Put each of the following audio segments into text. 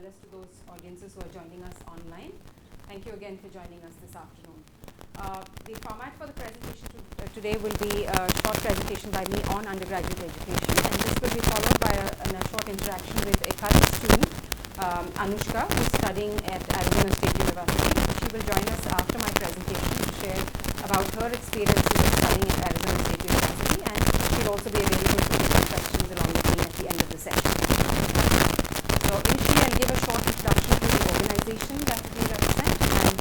as to those audiences who are joining us online. Thank you again for joining us this afternoon. The format for the presentation today will be a short presentation by me on undergraduate education, and this will be followed by a short interaction with a current student, Anushka, who is studying at Arizona State University. She will join us after my presentation to share about her experiences of studying at Arizona State University, and she will also be available to take questions along with me at the end of the session. So initially I'll give a short introduction to the organization that we represent, and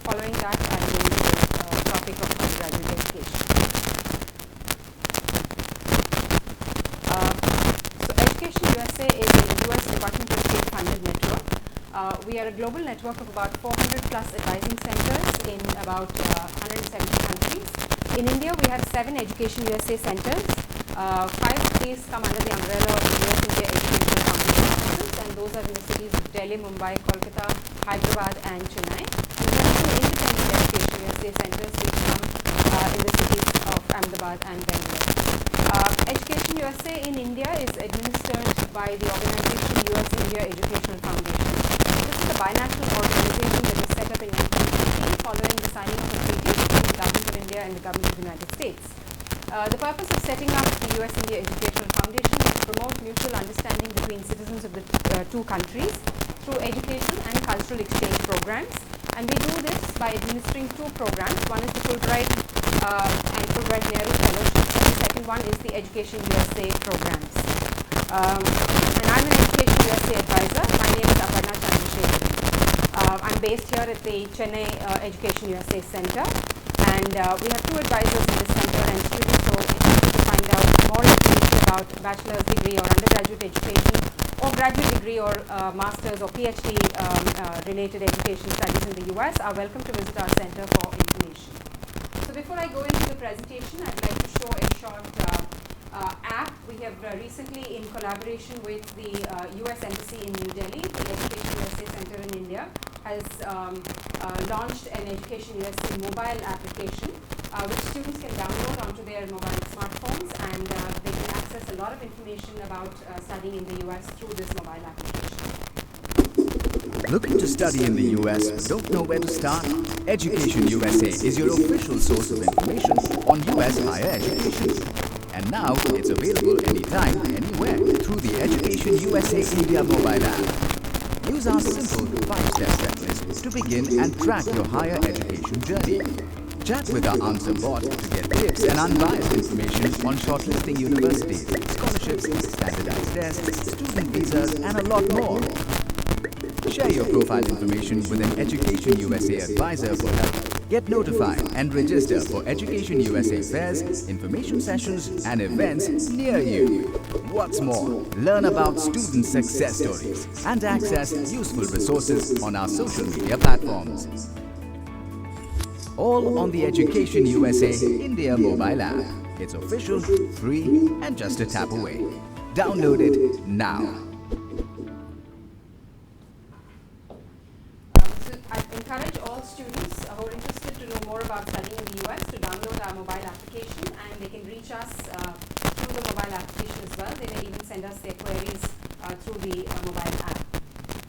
following that I'll go into the topic of undergraduate education. So Education USA is a US Department of State funded network. We are a global network of about 400 plus advising centers in about 170 countries. In India we have 7 Education USA centers. 5 of these come under the umbrella of the US India Education Foundation, and those are in the cities of Delhi, Mumbai, Kolkata, Hyderabad and Chennai. And we have 2 independent Education USA centers which come in the cities of Ahmedabad and Bangalore. Education USA in India is administered by the organization US India Educational Foundation. This is a binational organization that was set up in 1915 following the signing of a treaty between the Government of India and the Government of the United States. The purpose of setting up the US India Educational Foundation is to promote mutual understanding between citizens of the 2 countries through education and cultural exchange programs. And we do this by administering 2 programs. One is the Fulbright and Fulbright Nehru Fellowship, and the second one is the Education USA programs. And I'm an Education USA advisor. My name is Aparna Chandrasekhar. I'm based here at the Chennai Education USA Center. And we have 2 advisors in this center, and students who are interested to find out more information about bachelor's degree or undergraduate education or graduate degree or master's or PhD related education studies in the US are welcome to visit our center for information. So before I go into the presentation, I'd like to show a short app. We have recently, in collaboration with the US Embassy in New Delhi, the Education USA Center in India has launched an Education USA mobile application which students can download onto their mobile smartphones, and they can access a lot of information about studying in the US through this mobile application. Looking to study in the US but don't know where to start? Education USA is your official source of information on US higher education. And now it's available anytime, anywhere through the Education USA India mobile app. Use our simple 5-step checklist to begin and track your higher education journey. Chat with our answer bot to get tips and unbiased information on shortlisting universities, scholarships, standardized tests, student visas, and a lot more. Share your profile information with an Education USA advisor for help. Get notified and register for Education USA fairs, information sessions, and events near you. What's more, learn about student success stories and access useful resources on our social media platforms. All on the Education USA India mobile app. It's official, free, and just a tap away. Download it now. I encourage all students who are interested to know more about studying in the US to download our mobile application, and they can reach us through the mobile application as well. They may even send us their queries through the mobile app.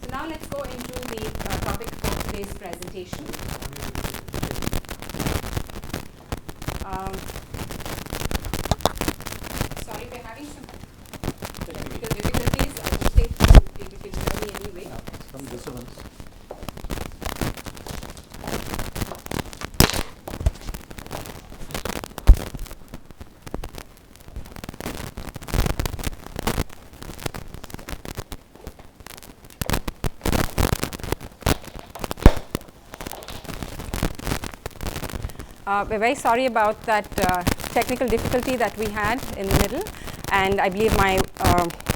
So now let's go into the topic for today's presentation. Sorry, we're having some technical difficulties. I will stay through if you can tell me anyway. Some disturbance. We're very sorry about that technical difficulty that we had in the middle, and I believe my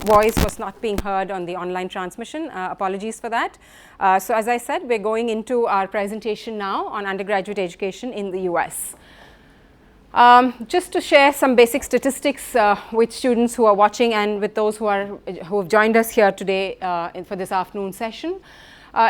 voice was not being heard on the online transmission. Apologies for that. So as I said, we're going into our presentation now on undergraduate education in the US. Just to share some basic statistics with students who are watching and with those who have joined us here today for this afternoon session.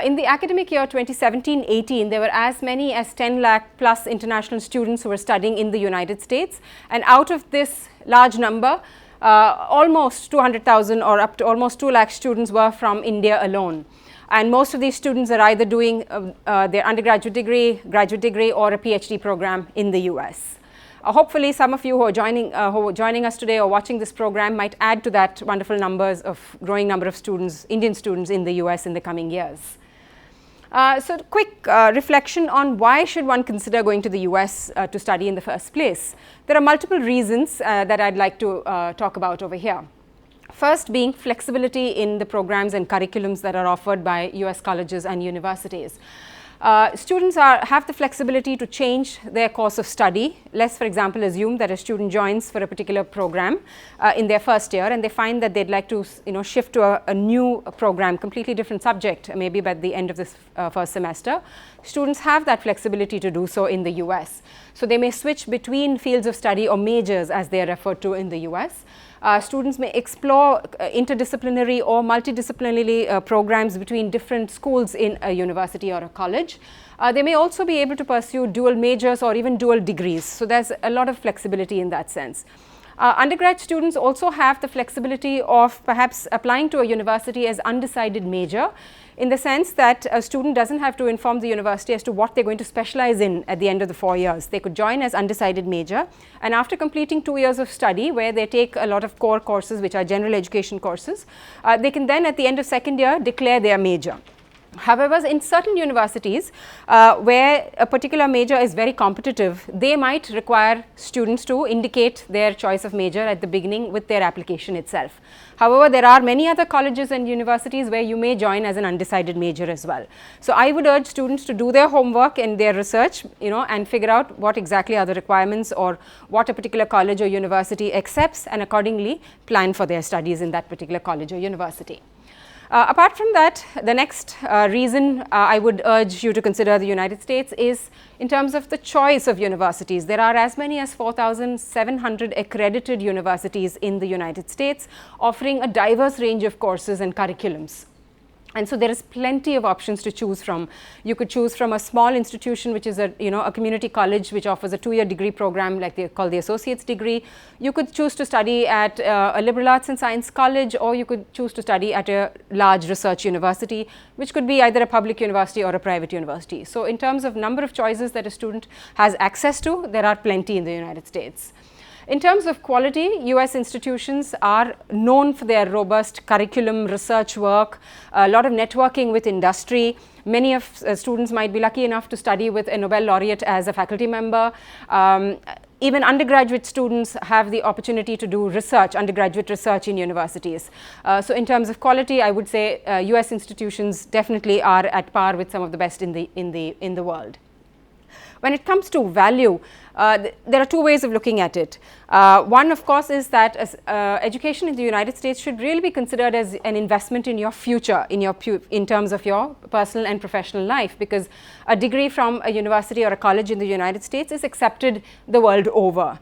In the academic year 2017-18, there were as many as 10 lakh plus international students who were studying in the United States, and out of this large number, almost 200,000 or up to almost 2 lakh students were from India alone. And most of these students are either doing their undergraduate degree, graduate degree, or a PhD program in the US. Hopefully some of you who are joining us today or watching this program might add to that wonderful growing number of students, Indian students in the US in the coming years. So quick reflection on why should one consider going to the US to study in the first place. There are multiple reasons that I'd like to talk about over here. First being flexibility in the programs and curriculums that are offered by US colleges and universities. Students have the flexibility to change their course of study. Let's, for example, assume that a student joins for a particular program in their first year, and they find that they'd like to shift to a new program, completely different subject, maybe by the end of this first semester. Students have that flexibility to do so in the US. So they may switch between fields of study or majors, as they are referred to in the US. Students may explore interdisciplinary or multidisciplinary programs between different schools in a university or a college. They may also be able to pursue dual majors or even dual degrees. So there's a lot of flexibility in that sense. Undergrad students also have the flexibility of perhaps applying to a university as undecided major, in the sense that a student doesn't have to inform the university as to what they're going to specialize in at the end of the 4 years. They could join as undecided major, and after completing 2 years of study, where they take a lot of core courses, which are general education courses, they can then at the end of second year declare their major. However, in certain universities where a particular major is very competitive, they might require students to indicate their choice of major at the beginning with their application itself. However, there are many other colleges and universities where you may join as an undecided major as well. So I would urge students to do their homework and their research, and figure out what exactly are the requirements or what a particular college or university accepts, and accordingly plan for their studies in that particular college or university. Apart from that, the next reason I would urge you to consider the United States is in terms of the choice of universities. There are as many as 4,700 accredited universities in the United States, offering a diverse range of courses and curriculums. And so there is plenty of options to choose from. You could choose from a small institution, which is a community college, which offers a 2-year degree program like they call the associate's degree. You could choose to study at a liberal arts and science college, or you could choose to study at a large research university, which could be either a public university or a private university. So in terms of number of choices that a student has access to, there are plenty in the United States. In terms of quality, US institutions are known for their robust curriculum, research work, a lot of networking with industry. Many of students might be lucky enough to study with a Nobel laureate as a faculty member. Even undergraduate students have the opportunity to do research, undergraduate research in universities. So in terms of quality, I would say US institutions definitely are at par with some of the best in the world. When it comes to value, there are two ways of looking at it. One, of course, is that education in the United States should really be considered as an investment in your future, in terms of your personal and professional life, because a degree from a university or a college in the United States is accepted the world over.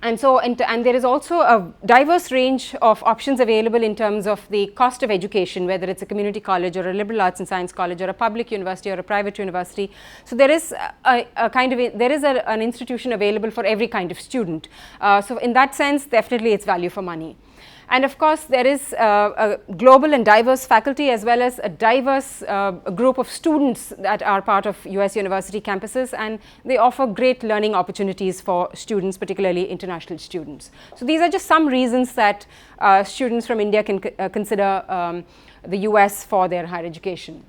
And there is also a diverse range of options available in terms of the cost of education, whether it's a community college or a liberal arts and science college or a public university or a private university. So there is an institution available for every kind of student. So in that sense, definitely it's value for money. And of course, there is a global and diverse faculty, as well as a diverse group of students that are part of US university campuses, and they offer great learning opportunities for students, particularly international students. So these are just some reasons that students from India can consider the US for their higher education.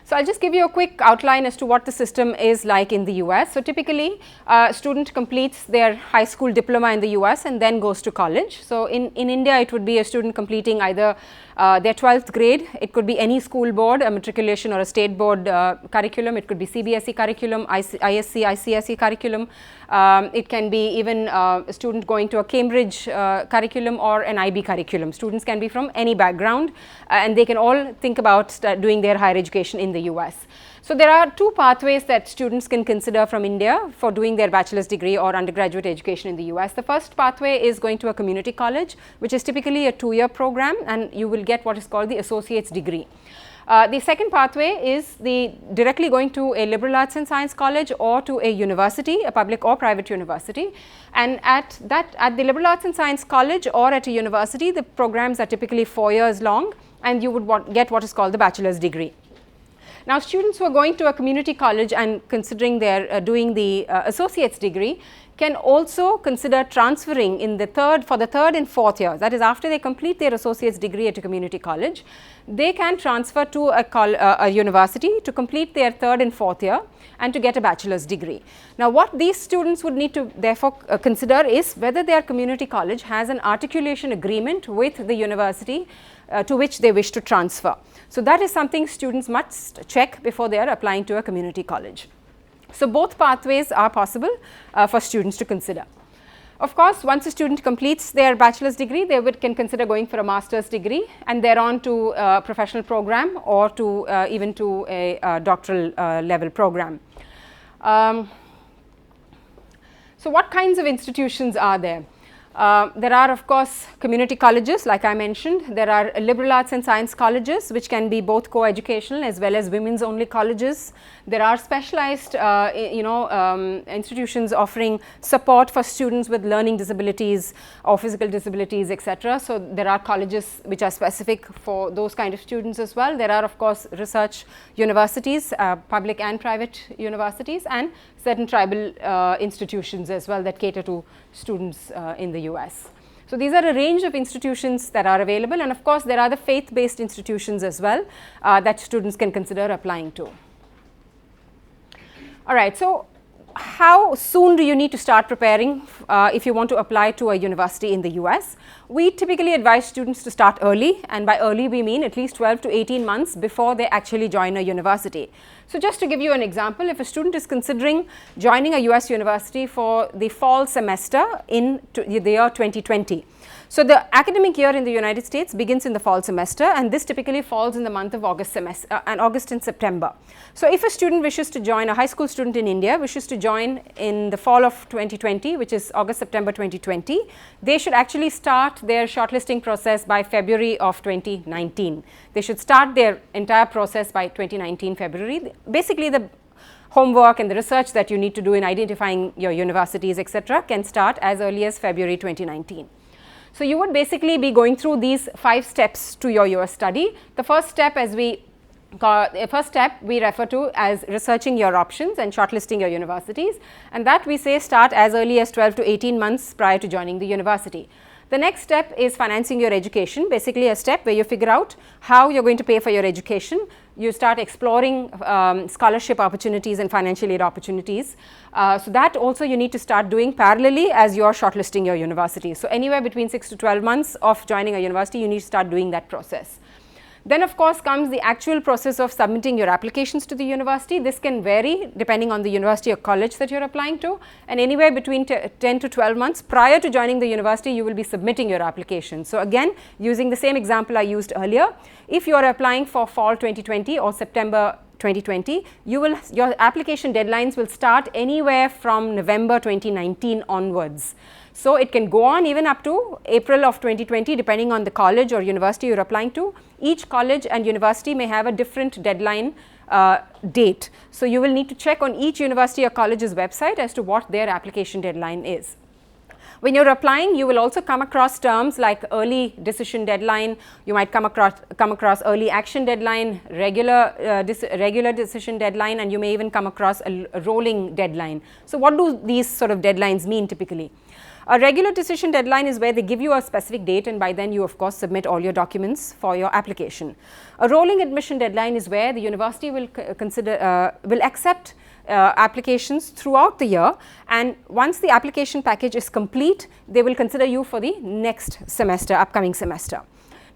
So I'll just give you a quick outline as to what the system is like in the US. So typically, a student completes their high school diploma in the US and then goes to college. So in India, it would be a student completing either their 12th grade. It could be any school board, a matriculation or a state board curriculum. It could be CBSE curriculum, ISC, ICSE curriculum. It can be even a student going to a Cambridge curriculum or an IB curriculum. Students can be from any background, and they can all think about doing their higher education in the US. So there are two pathways that students can consider from India for doing their bachelor's degree or undergraduate education in the US. The first pathway is going to a community college, which is typically a 2-year program, and you will get what is called the associate's degree. The second pathway is directly going to a liberal arts and science college or to a university, a public or private university. And at the liberal arts and science college or at a university, the programs are typically 4 years long, and you would get what is called the bachelor's degree. Now, students who are going to a community college and considering their doing the associate's degree can also consider transferring in for the third and fourth years, that is after they complete their associate's degree at a community college, they can transfer to a university to complete their third and fourth year and to get a bachelor's degree. Now, what these students would need to therefore consider is whether their community college has an articulation agreement with the university to which they wish to transfer. So, that is something students must check before they are applying to a community college. So, both pathways are possible for students to consider. Of course, once a student completes their bachelor's degree, they can consider going for a master's degree and thereon to a professional program or to even to a doctoral level program. So, what kinds of institutions are there? There are of course community colleges, like I mentioned. There are liberal arts and science colleges, which can be both co-educational as well as women's only colleges. There are specialized institutions offering support for students with learning disabilities or physical disabilities, etc. So, there are colleges which are specific for those kind of students as well. There are of course research universities, public and private universities, and certain tribal institutions as well that cater to students in the US. So, these are a range of institutions that are available, and of course, there are the faith-based institutions as well that students can consider applying to. All right, so how soon do you need to start preparing if you want to apply to a university in the US? We typically advise students to start early, and by early we mean at least 12 to 18 months before they actually join a university. So, just to give you an example, if a student is considering joining a US university for the fall semester in the year 2020. So, the academic year in the United States begins in the fall semester, and this typically falls in the month of August and September. So, if a student wishes to join, a high school student in India wishes to join in the fall of 2020, which is August, September 2020, they should actually start their shortlisting process by February of 2019. They should start their entire process by 2019 February. Basically, the homework and the research that you need to do in identifying your universities, etc., can start as early as February 2019. So, you would basically be going through these 5 steps to your US study. The first step we refer to as researching your options and shortlisting your universities, and that we say start as early as 12 to 18 months prior to joining the university. The next step is financing your education, basically a step where you figure out how you are going to pay for your education. You start exploring scholarship opportunities and financial aid opportunities. So, that also you need to start doing parallelly as you are shortlisting your university. So, anywhere between 6 to 12 months of joining a university, you need to start doing that process. Then of course comes the actual process of submitting your applications to the university. This can vary depending on the university or college that you are applying to, and anywhere between 10 to 12 months prior to joining the university, you will be submitting your application. So, again, using the same example I used earlier, if you are applying for fall 2020 or September 2020, your application deadlines will start anywhere from November 2019 onwards. So, it can go on even up to April of 2020 depending on the college or university you are applying to. Each college and university may have a different deadline date. So, you will need to check on each university or college's website as to what their application deadline is. When you are applying, you will also come across terms like early decision deadline, you might come across early action deadline, regular decision deadline, and you may even come across a rolling deadline. So, what do these sort of deadlines mean typically? A regular decision deadline is where they give you a specific date, and by then you of course submit all your documents for your application. A rolling admission deadline is where the university will accept applications throughout the year, and once the application package is complete, they will consider you for the next semester, upcoming semester.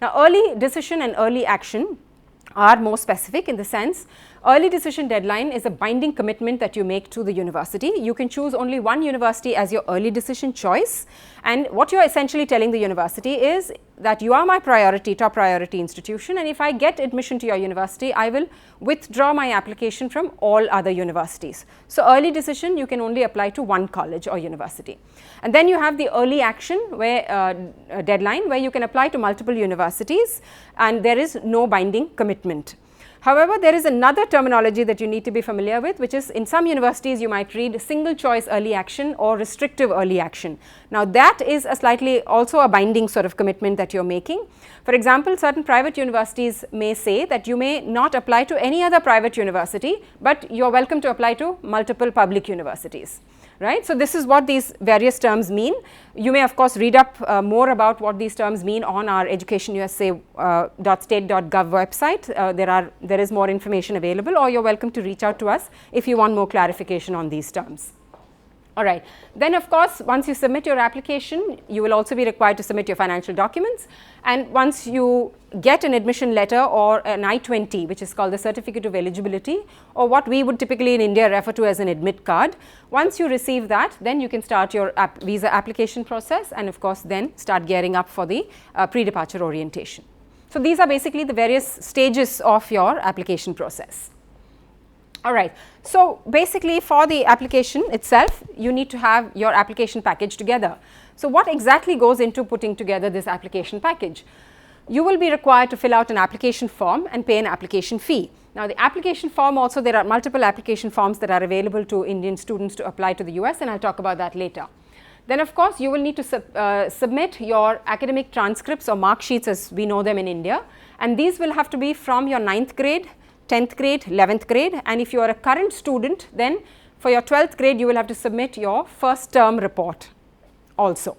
Now, early decision and early action are more specific in the sense early decision deadline is a binding commitment that you make to the university. You can choose only one university as your early decision choice, and what you are essentially telling the university is that you are my priority, top priority institution, and if I get admission to your university, I will withdraw my application from all other universities. So, early decision you can only apply to one college or university. And then you have the early action deadline where you can apply to multiple universities and there is no binding commitment. However, there is another terminology that you need to be familiar with, which is in some universities you might read single choice early action or restrictive early action. Now that is a slightly also a binding sort of commitment that you are making. For example, certain private universities may say that you may not apply to any other private university, but you are welcome to apply to multiple public universities. Right. So, this is what these various terms mean. You may of course read up more about what these terms mean on our educationusa.state.gov website. There is more information available, or you are welcome to reach out to us if you want more clarification on these terms. Alright. Then of course, once you submit your application, you will also be required to submit your financial documents, and once you get an admission letter or an I-20, which is called the Certificate of Eligibility, or what we would typically in India refer to as an admit card, once you receive that, then you can start your visa application process, and of course then start gearing up for the pre-departure orientation. So these are basically the various stages of your application process. Alright, so basically for the application itself, you need to have your application package together. So what exactly goes into putting together this application package? You will be required to fill out an application form and pay an application fee. Now the application form also, there are multiple application forms that are available to Indian students to apply to the US, and I will talk about that later. Then of course you will need to submit your academic transcripts or mark sheets as we know them in India, and these will have to be from your 9th grade, 10th grade, 11th grade, and if you are a current student, then for your 12th grade you will have to submit your first term report also.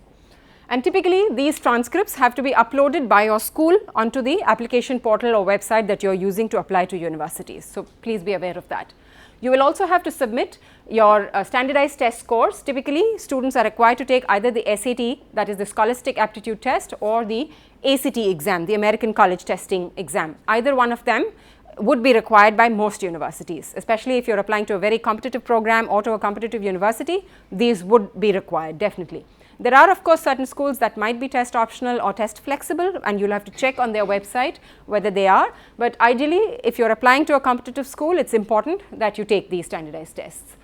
And typically these transcripts have to be uploaded by your school onto the application portal or website that you are using to apply to universities. So please be aware of that. You will also have to submit your standardized test scores. Typically students are required to take either the SAT, that is the Scholastic Aptitude Test, or the ACT exam, the American College Testing exam. Either one of them would be required by most universities, especially if you are applying to a very competitive program or to a competitive university. These would be required definitely. There are of course certain schools that might be test optional or test flexible, and you will have to check on their website whether they are, but ideally if you are applying to a competitive school, it is important that you take these standardized tests.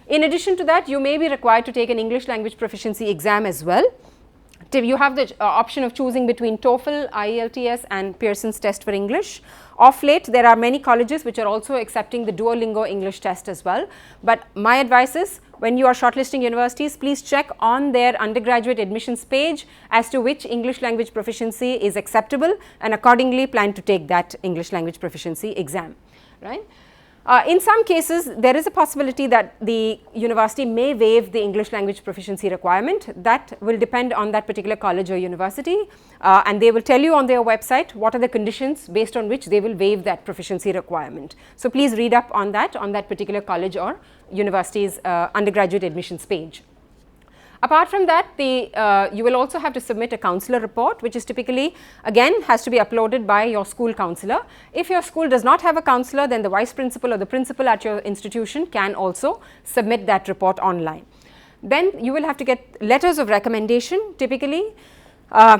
In addition to that, you may be required to take an English language proficiency exam as well. You have the option of choosing between TOEFL, IELTS and Pearson's test for English. Of late, there are many colleges which are also accepting the Duolingo English test as well, but my advice is when you are shortlisting universities, please check on their undergraduate admissions page as to which English language proficiency is acceptable, and accordingly plan to take that English language proficiency exam, right. In some cases, there is a possibility that the university may waive the English language proficiency requirement. That will depend on that particular college or university, and they will tell you on their website what are the conditions based on which they will waive that proficiency requirement. So please read up on that particular college or university's undergraduate admissions page. Apart from that, you will also have to submit a counselor report, which is typically again has to be uploaded by your school counselor. If your school does not have a counselor, then the vice principal or the principal at your institution can also submit that report online. Then you will have to get letters of recommendation. Typically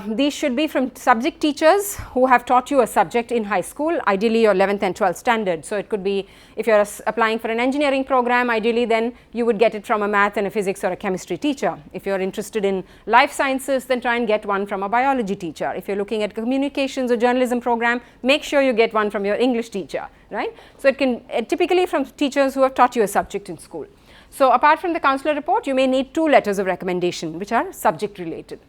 these should be from subject teachers who have taught you a subject in high school, ideally your 11th and 12th standard. So it could be, if you are applying for an engineering program, ideally then you would get it from a math and a physics or a chemistry teacher. If you are interested in life sciences, then try and get one from a biology teacher. If you are looking at communications or journalism program, make sure you get one from your English teacher, right. So it can typically from teachers who have taught you a subject in school. So apart from the counselor report, you may need 2 letters of recommendation which are subject related.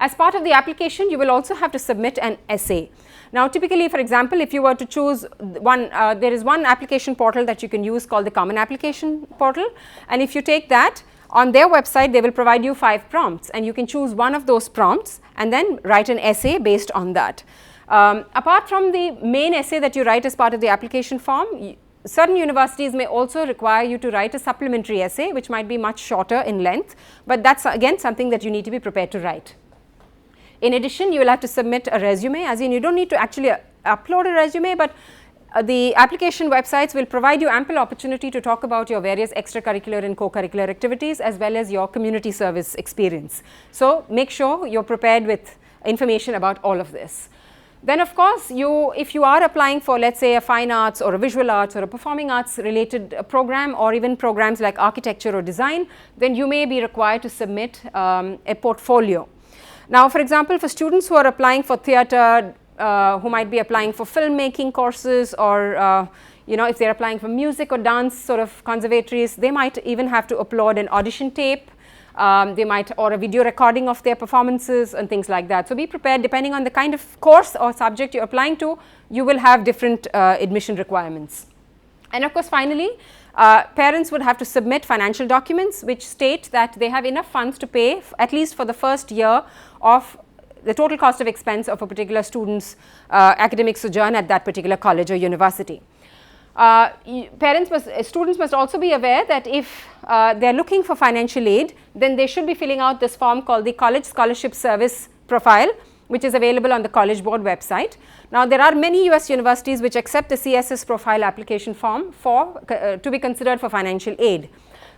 As part of the application, you will also have to submit an essay. Now typically, for example, if you were to choose one, there is one application portal that you can use called the Common Application Portal, and if you take that, on their website they will provide you 5 prompts, and you can choose one of those prompts and then write an essay based on that. Apart from the main essay that you write as part of the application form, certain universities may also require you to write a supplementary essay which might be much shorter in length, but that is again something that you need to be prepared to write. In addition, you will have to submit a resume, as in you do not need to actually upload a resume, but the application websites will provide you ample opportunity to talk about your various extracurricular and co-curricular activities as well as your community service experience. So make sure you are prepared with information about all of this. Then of course, if you are applying for, let us say, a fine arts or a visual arts or a performing arts related program, or even programs like architecture or design, then you may be required to submit a portfolio. Now for example, for students who are applying for theatre, who might be applying for filmmaking courses, or if they're applying for music or dance sort of conservatories, they might even have to upload an audition tape. They might, or a video recording of their performances and things like that. So be prepared, depending on the kind of course or subject you're applying to, you will have different admission requirements. And of course, finally, parents would have to submit financial documents which state that they have enough funds to pay at least for the first year of the total cost of expense of a particular student's academic sojourn at that particular college or university. Students must also be aware that if they are looking for financial aid, then they should be filling out this form called the College Scholarship Service Profile, which is available on the College Board website. Now, there are many US universities which accept the CSS profile application form to be considered for financial aid.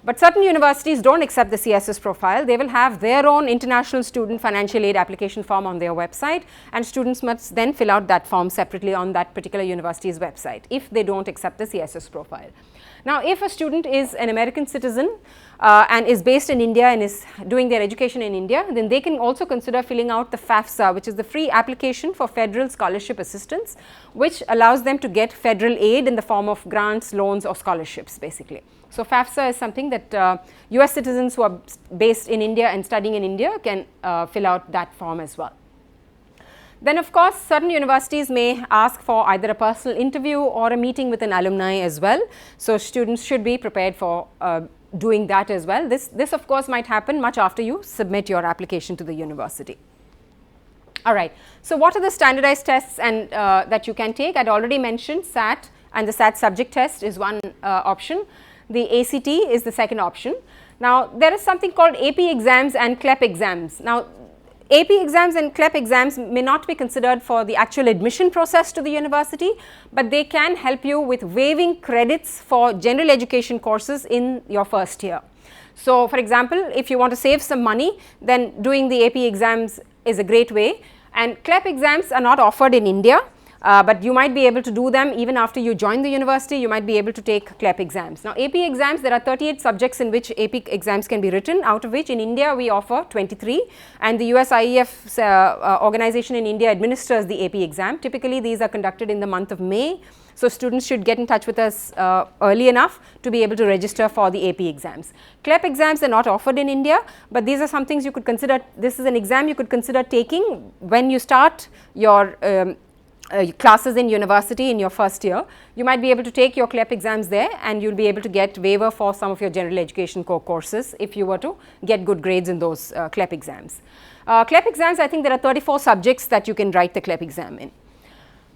But certain universities don't accept the CSS profile. They will have their own international student financial aid application form on their website, and students must then fill out that form separately on that particular university's website if they don't accept the CSS profile. Now, if a student is an American citizen and is based in India and is doing their education in India, then they can also consider filling out the FAFSA, which is the free application for federal scholarship assistance, which allows them to get federal aid in the form of grants, loans or scholarships basically. So, FAFSA is something that US citizens who are based in India and studying in India can fill out that form as well. Then of course, certain universities may ask for either a personal interview or a meeting with an alumni as well. So, students should be prepared for doing that as well. This of course might happen much after you submit your application to the university. Alright, so what are the standardized tests and that you can take? I had already mentioned SAT, and the SAT subject test is one option. The ACT is the second option. Now, there is something called AP exams and CLEP exams. Now, AP exams and CLEP exams may not be considered for the actual admission process to the university, but they can help you with waiving credits for general education courses in your first year. So, for example, if you want to save some money, then doing the AP exams is a great way, and CLEP exams are not offered in India. But you might be able to do them even after you join the university. You might be able to take CLEP exams. Now, AP exams, there are 38 subjects in which AP exams can be written, out of which in India we offer 23, and the US IEF organization in India administers the AP exam. Typically, these are conducted in the month of May. So, students should get in touch with us early enough to be able to register for the AP exams. CLEP exams are not offered in India, but these are some things you could consider. This is an exam you could consider taking when you start your classes in university in your first year. You might be able to take your CLEP exams there, and you will be able to get waiver for some of your general education core courses if you were to get good grades in those CLEP exams. CLEP exams, I think there are 34 subjects that you can write the CLEP exam in.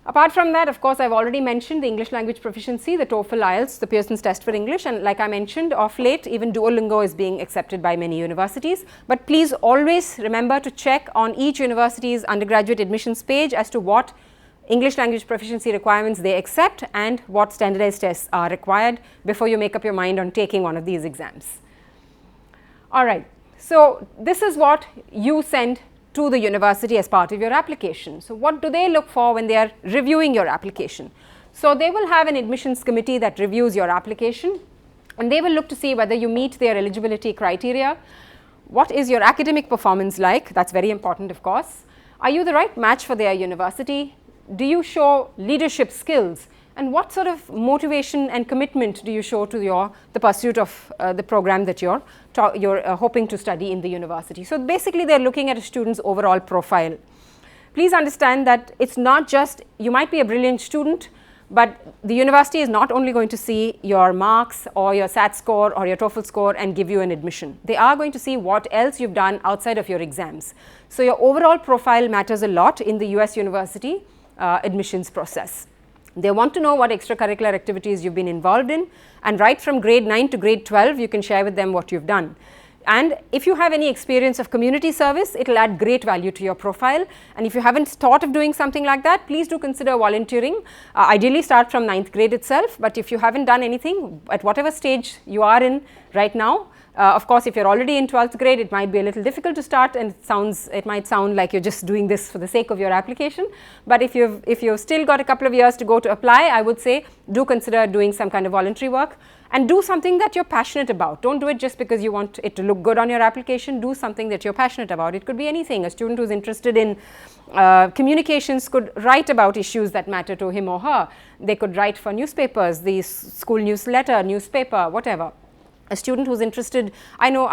Apart from that, of course, I have already mentioned the English language proficiency, the TOEFL, IELTS, the Pearson's test for English, and like I mentioned, of late even Duolingo is being accepted by many universities. But please always remember to check on each university's undergraduate admissions page as to what English language proficiency requirements they accept and what standardized tests are required before you make up your mind on taking one of these exams. Alright, so this is what you send to the university as part of your application. So, what do they look for when they are reviewing your application? So, they will have an admissions committee that reviews your application, and they will look to see whether you meet their eligibility criteria. What is your academic performance like? That is very important, of course. Are you the right match for their university? Do you show leadership skills, and what sort of motivation and commitment do you show to the pursuit of the program that you're hoping to study in the university? So, basically they are looking at a student's overall profile. Please understand that it's not just you might be a brilliant student, but the university is not only going to see your marks or your SAT score or your TOEFL score and give you an admission. They are going to see what else you've done outside of your exams. So, your overall profile matters a lot in the US university admissions process. They want to know what extracurricular activities you've been involved in, and right from grade 9 to grade 12 you can share with them what you've done. And if you have any experience of community service, it will add great value to your profile, and if you haven't thought of doing something like that, please do consider volunteering. Ideally start from 9th grade itself, but if you haven't done anything at whatever stage you are in right now, Of course, if you're already in 12th grade, it might be a little difficult to start, and it might sound like you're just doing this for the sake of your application. But if you've still got a couple of years to go to apply, I would say do consider doing some kind of voluntary work and do something that you're passionate about. Don't do it just because you want it to look good on your application. Do something that you're passionate about. It could be anything. A student who's interested in communications could write about issues that matter to him or her. They could write for newspapers, the school newsletter, newspaper, whatever. A student who's interested, I know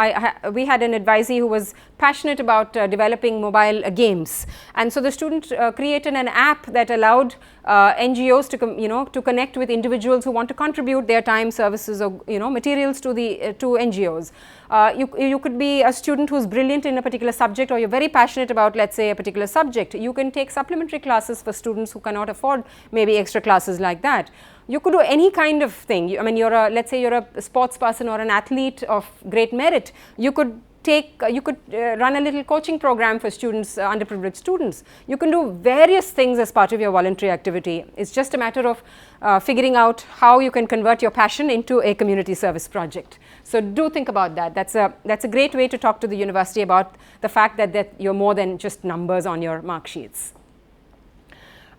we had an advisee who was passionate about developing mobile games, and so the student created an app that allowed NGOs to connect with individuals who want to contribute their time, services, or materials to NGOs. You could be a student who's brilliant in a particular subject, or you're very passionate about, let's say, a particular subject. You can take supplementary classes for students who cannot afford maybe extra classes like that. You could do any kind of thing. I mean, let's say you're a sports person or an athlete of great merit. You could run a little coaching program for students, underprivileged students. You can do various things as part of your voluntary activity. It's just a matter of figuring out how you can convert your passion into a community service project. So do think about that. That's a great way to talk to the university about the fact that you're more than just numbers on your mark sheets.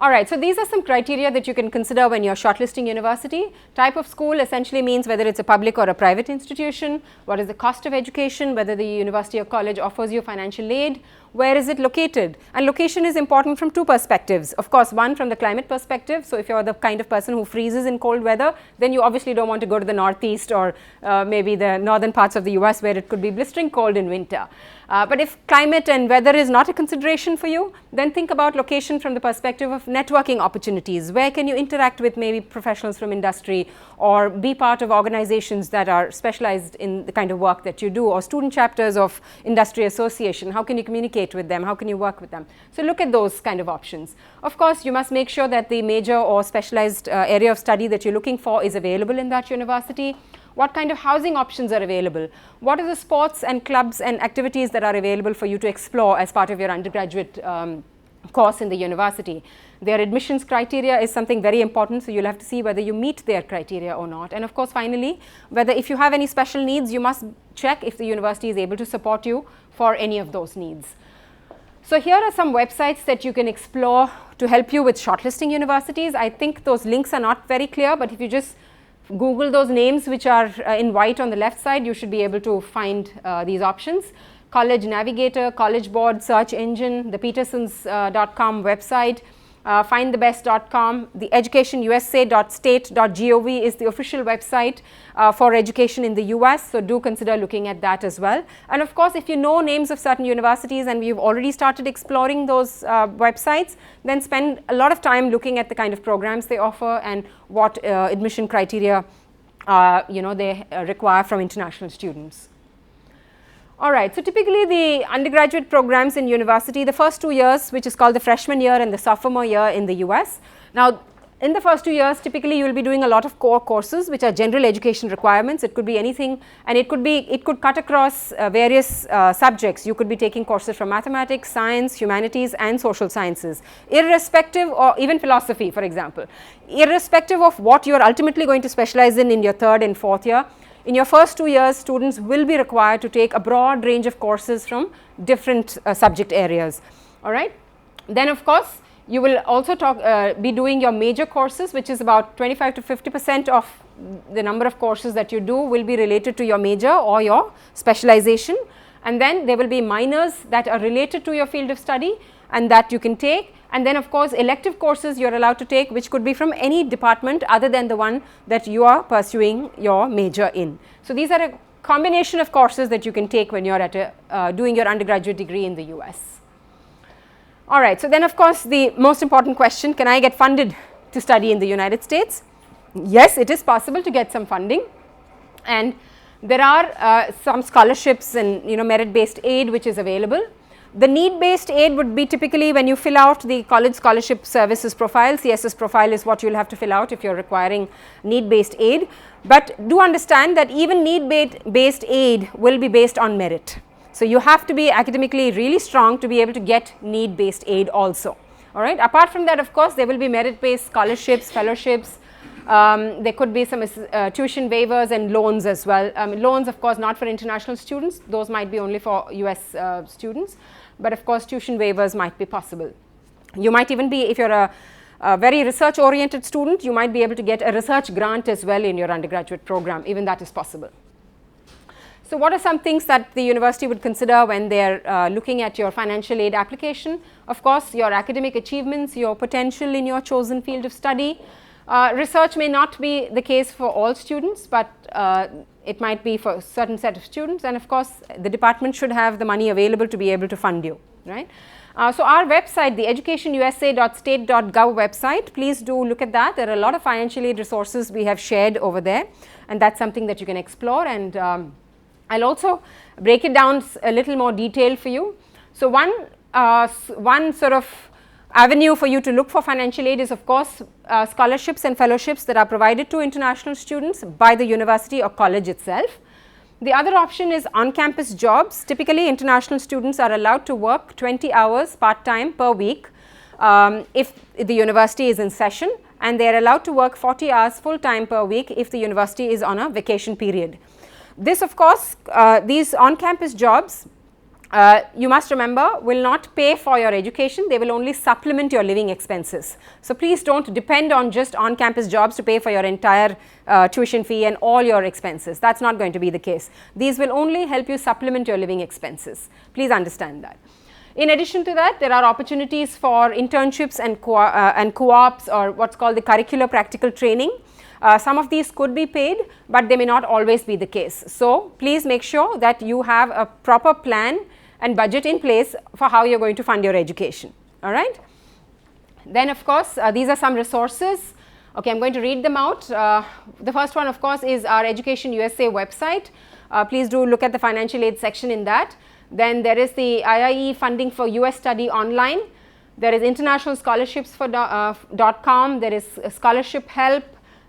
All right, so these are some criteria that you can consider when you're shortlisting university. Type of school essentially means whether it's a public or a private institution, what is the cost of education, whether the university or college offers you financial aid, where is it located? And location is important from two perspectives. Of course, one from the climate perspective. So if you're the kind of person who freezes in cold weather, then you obviously don't want to go to the northeast or maybe the northern parts of the US where it could be blistering cold in winter. But if climate and weather is not a consideration for you, then think about location from the perspective of networking opportunities. Where can you interact with maybe professionals from industry or be part of organizations that are specialized in the kind of work that you do, or student chapters of industry association? How can you communicate with them? How can you work with them? So look at those kind of options. Of course, you must make sure that the major or specialized area of study that you're looking for is available in that university. What kind of housing options are available? What are the sports and clubs and activities that are available for you to explore as part of your undergraduate course in the university? Their admissions criteria is something very important, so you'll have to see whether you meet their criteria or not. And of course, finally, whether if you have any special needs, you must check if the university is able to support you for any of those needs. So here are some websites that you can explore to help you with shortlisting universities. I think those links are not very clear, but if you just Google those names which are in white on the left side, you should be able to find these options. College Navigator, College Board, Search Engine, the petersons.com website, findthebest.com, the educationusa.state.gov is the official website for education in the US, so do consider looking at that as well. And of course, if you know names of certain universities and you've already started exploring those websites, then spend a lot of time looking at the kind of programs they offer and what admission criteria they require from international students. All right, so typically the undergraduate programs in university, the first 2 years, which is called the freshman year and the sophomore year in the US. Now, in the first 2 years, typically you will be doing a lot of core courses, which are general education requirements. It could be anything, and it could cut across various subjects. You could be taking courses from mathematics, science, humanities, and social sciences, irrespective, or even philosophy, for example. Irrespective of what you are ultimately going to specialize in your third and fourth year. In your first 2 years, students will be required to take a broad range of courses from different subject areas. All right. Then, of course, you will also be doing your major courses, which is about 25 to 50% of the number of courses that you do will be related to your major or your specialization. And then there will be minors that are related to your field of study and that you can take. And then, of course, elective courses you're allowed to take, which could be from any department other than the one that you are pursuing your major in. So these are a combination of courses that you can take when you're at doing your undergraduate degree in the US. All right, so then of course the most important question, can I get funded to study in the United States? Yes, it is possible to get some funding, and there are some scholarships and merit-based aid which is available. The need-based aid would be typically when you fill out the college scholarship services profile. CSS profile is what you will have to fill out if you are requiring need-based aid. But do understand that even need-based aid will be based on merit. So you have to be academically really strong to be able to get need-based aid also. All right. Apart from that, of course, there will be merit-based scholarships, fellowships, There could be some tuition waivers and loans as well. Loans, of course, not for international students. Those might be only for US students. But of course, tuition waivers might be possible. You might even be, if you're a very research oriented student, you might be able to get a research grant as well in your undergraduate program. Even that is possible. So what are some things that the university would consider when they're looking at your financial aid application? Of course, your academic achievements, your potential in your chosen field of study. Research may not be the case for all students, but it might be for a certain set of students, and of course, the department should have the money available to be able to fund you, right? So our website, the educationusa.state.gov website, please do look at that. There are a lot of financial aid resources we have shared over there, and that's something that you can explore, and I'll also break it down a little more detail for you. So one sort of avenue for you to look for financial aid is, of course, scholarships and fellowships that are provided to international students by the university or college itself. The other option is on-campus jobs. Typically, international students are allowed to work 20 hours part-time per week if the university is in session, and they are allowed to work 40 hours full-time per week if the university is on a vacation period. This, of course, these on-campus jobs, you must remember, will not pay for your education. They will only supplement your living expenses. So please don't depend on just on-campus jobs to pay for your entire tuition fee and all your expenses. That's not going to be the case. These will only help you supplement your living expenses. Please understand that. In addition to that, there are opportunities for internships and co-ops, or what's called the curricular practical training. Some of these could be paid, but they may not always be the case. So please make sure that you have a proper plan and budget in place for how you're going to fund your education. All right. Then, of course, these are some resources. Okay, I'm going to read them out. The first one, of course, is our Education USA website. Please do look at the financial aid section in that. Then there is the IIE funding for US study online. There is international scholarships for .com. There is scholarship help.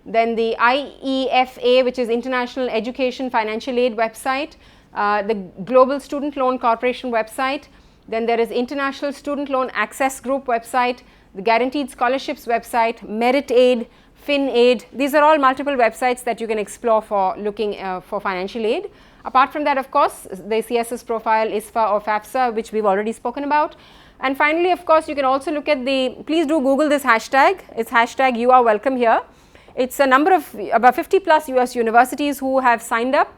Then the IEFA, which is International Education Financial Aid website, the Global Student Loan Corporation website, then there is International Student Loan Access Group website, the Guaranteed Scholarships website, Merit Aid, FinAid. These are all multiple websites that you can explore for looking for financial aid. Apart from that, of course, the CSS profile, ISFA or FAFSA, which we've already spoken about. And finally, of course, you can also look at please do Google this hashtag. It's hashtag you are welcome here. It's a number of about 50 plus US universities who have signed up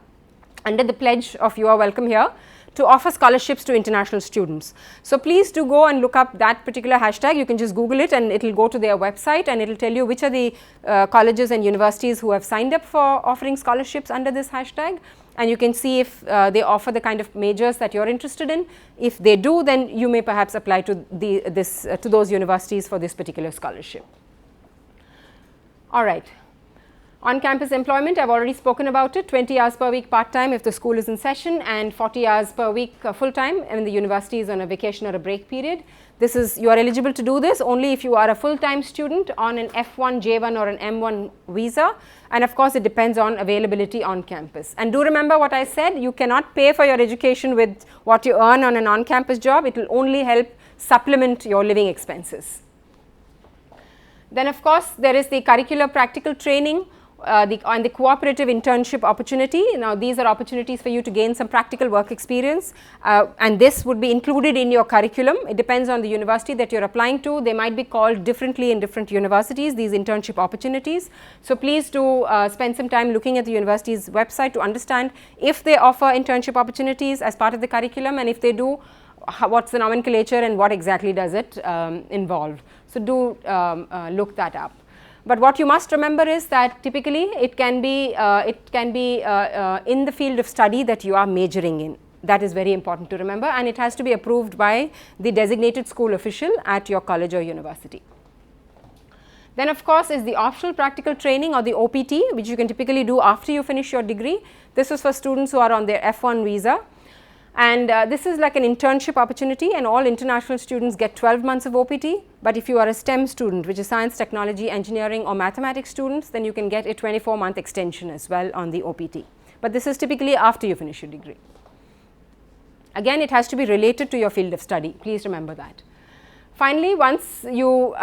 under the pledge of you are welcome here to offer scholarships to international students. So please do go and look up that particular hashtag. You can just Google it and it will go to their website and it will tell you which are the colleges and universities who have signed up for offering scholarships under this hashtag, and you can see if they offer the kind of majors that you're interested in. If they do, then you may perhaps apply to those universities for this particular scholarship. All right. On-campus employment, I've already spoken about it, 20 hours per week part-time if the school is in session, and 40 hours per week full-time when the university is on a vacation or a break period. You are eligible to do this only if you are a full-time student on an F1, J1 or an M1 visa, and of course it depends on availability on campus. And do remember what I said, you cannot pay for your education with what you earn on an on-campus job. It will only help supplement your living expenses. Then of course there is the curricular practical training and the cooperative internship opportunity. Now these are opportunities for you to gain some practical work experience, and this would be included in your curriculum. It depends on the university that you are applying to. They might be called differently in different universities, these internship opportunities. So please do spend some time looking at the university's website to understand if they offer internship opportunities as part of the curriculum, and if they do, what's the nomenclature and what exactly does it involve. So do look that up. But what you must remember is that typically it can be in the field of study that you are majoring in. That is very important to remember, and it has to be approved by the designated school official at your college or university. Then of course is the optional practical training or the OPT, which you can typically do after you finish your degree. This is for students who are on their F1 visa. And this is like an internship opportunity, and all international students get 12 months of OPT. But if you are a STEM student, which is science, technology, engineering or mathematics students, then you can get a 24-month extension as well on the OPT. But this is typically after you finish your degree. Again, it has to be related to your field of study. Please remember that. Finally, once you